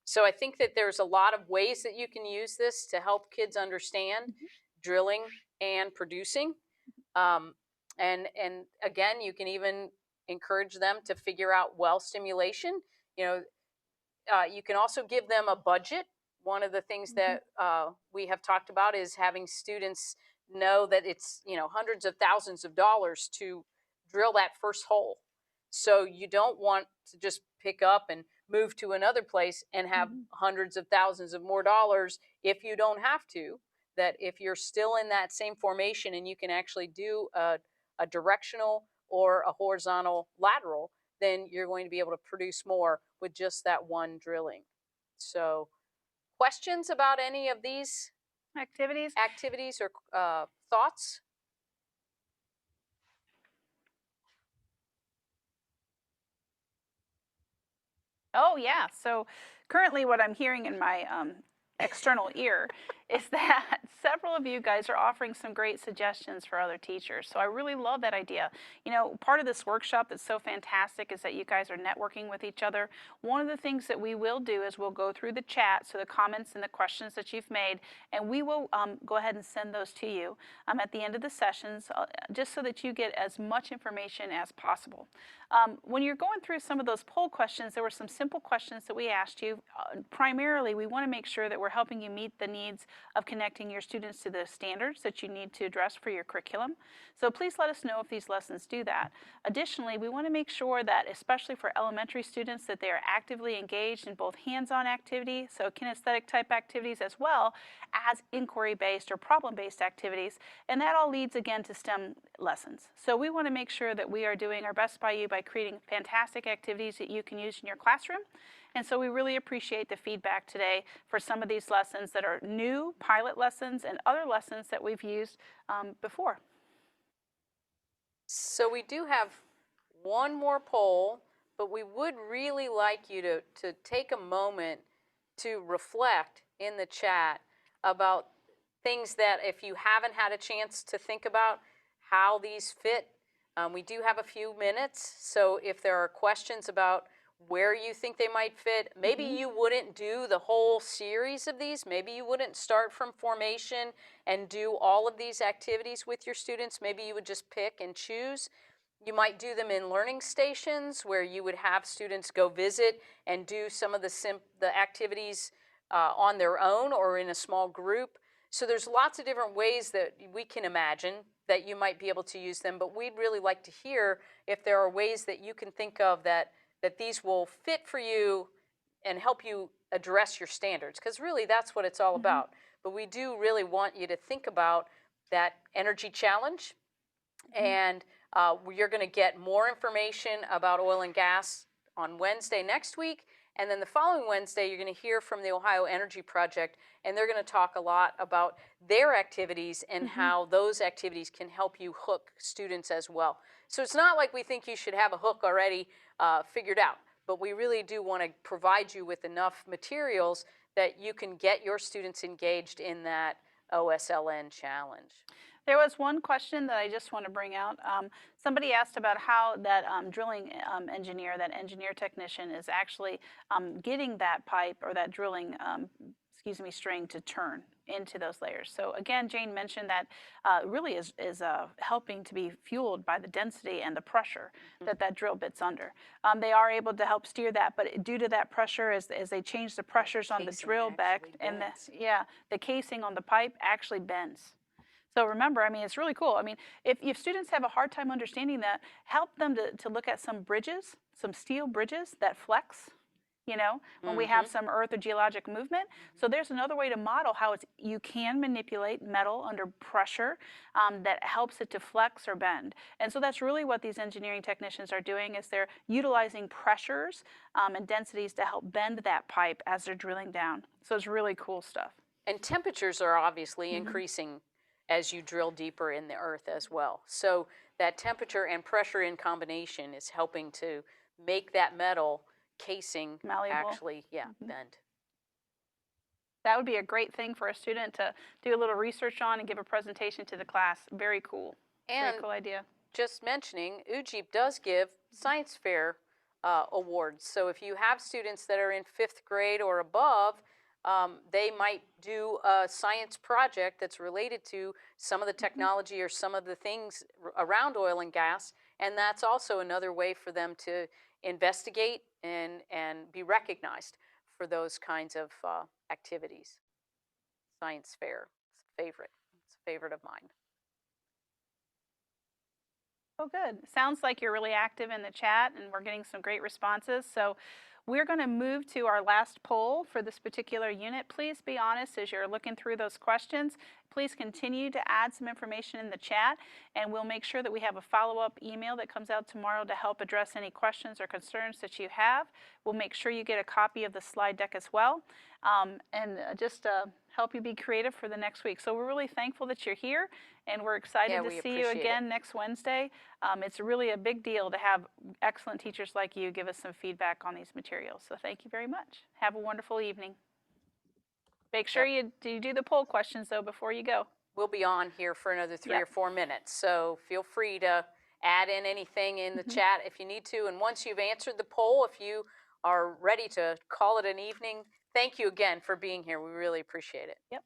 So I think that there's a lot of ways that you can use this to help kids understand drilling and producing. And again, you can even encourage them to figure out well stimulation. You know, you can also give them a budget. One of the things that we have talked about is having students know that it's, you know, hundreds of thousands of dollars to drill that first hole. So you don't want to just pick up and move to another place and have hundreds of thousands of more dollars if you don't have to. That if you're still in that same formation and you can actually do a directional or a horizontal lateral, then you're going to be able to produce more with just that one drilling. So questions about any of these Activities or thoughts? Oh, yeah. So currently what I'm hearing in my external ear is that several of you guys are offering some great suggestions for other teachers. So I really love that idea. You know, part of this workshop that's so fantastic is that you guys are networking with each other. One of the things that we will do is we'll go through the chat, so the comments and the questions that you've made, and we will go ahead and send those to you at the end of the sessions, just so that you get as much information as possible. When you're going through some of those poll questions, there were some simple questions that we asked you. Primarily, we want to make sure that we're helping you meet the needs of connecting your students to the standards that you need to address for your curriculum. So please let us know if these lessons do that. Additionally, we want to make sure that, especially for elementary students, that they are actively engaged in both hands-on activity, so kinesthetic type activities, as well as inquiry-based or problem-based activities, and that all leads again to STEM lessons. So we want to make sure that we are doing our best by you by creating fantastic activities that you can use in your classroom. And so we really appreciate the feedback today for some of these lessons that are new pilot lessons and other lessons that we've used before. So we do have one more poll, but we would really like you to take a moment to reflect in the chat about things that, if you haven't had a chance to think about how these fit, we do have a few minutes. So if there are questions about where you think they might fit, maybe you wouldn't do the whole series of these. Maybe you wouldn't start from formation and do all of these activities with your students. Maybe you would just pick and choose. You might do them in learning stations where you would have students go visit and do some of the activities on their own or in a small group. So there's lots of different ways that we can imagine that you might be able to use them, but we'd really like to hear if there are ways that you can think of that these will fit for you and help you address your standards, because really that's what it's all about. But we do really want you to think about that energy challenge, and you're going to get more information about oil and gas on Wednesday next week, and then the following Wednesday you're going to hear from the Ohio Energy Project, and they're going to talk a lot about their activities and how those activities can help you hook students as well. So it's not like we think you should have a hook already figured out, but we really do want to provide you with enough materials that you can get your students engaged in that OSLN challenge. There was one question that I just want to bring out. Somebody asked about how that drilling engineer, that engineer technician, is actually getting that pipe or that drilling string to turn into those layers. So again, Jane mentioned that really is helping to be fueled by the density and the pressure that drill bit's under. They are able to help steer that, but due to that pressure, as they change the pressures on the drill back, and the casing on the pipe actually bends. So remember, I mean, it's really cool. I mean, if students have a hard time understanding that, help them to look at some bridges, some steel bridges that flex, you know, when we have some earth or geologic movement. So there's another way to model how you can manipulate metal under pressure that helps it to flex or bend. And so that's really what these engineering technicians are doing, is they're utilizing pressures and densities to help bend that pipe as they're drilling down. So it's really cool stuff. And temperatures are obviously increasing as you drill deeper in the earth as well. So that temperature and pressure in combination is helping to make that metal casing malleable. Actually, bend. That would be a great thing for a student to do a little research on and give a presentation to the class. Very cool. And very cool idea. Just mentioning, UGEEP does give science fair awards. So if you have students that are in 5th grade or above, they might do a science project that's related to some of the technology or some of the things around oil and gas, and that's also another way for them to investigate and be recognized for those kinds of activities. Science fair, it's a favorite of mine. Oh, good. Sounds like you're really active in the chat, and we're getting some great responses. So we're going to move to our last poll for this particular unit. Please be honest as you're looking through those questions. Please continue to add some information in the chat, and we'll make sure that we have a follow-up email that comes out tomorrow to help address any questions or concerns that you have. We'll make sure you get a copy of the slide deck as well, and just help you be creative for the next week. So we're really thankful that you're here, and we're excited to see you again next Wednesday. It's really a big deal to have excellent teachers like you give us some feedback on these materials. So thank you very much. Have a wonderful evening. Make sure you do the poll questions, though, before you go. We'll be on here for another 3 or 4 minutes, so feel free to add in anything in the chat if you need to. And once you've answered the poll, if you are ready to call it an evening, thank you again for being here. We really appreciate it. Yep.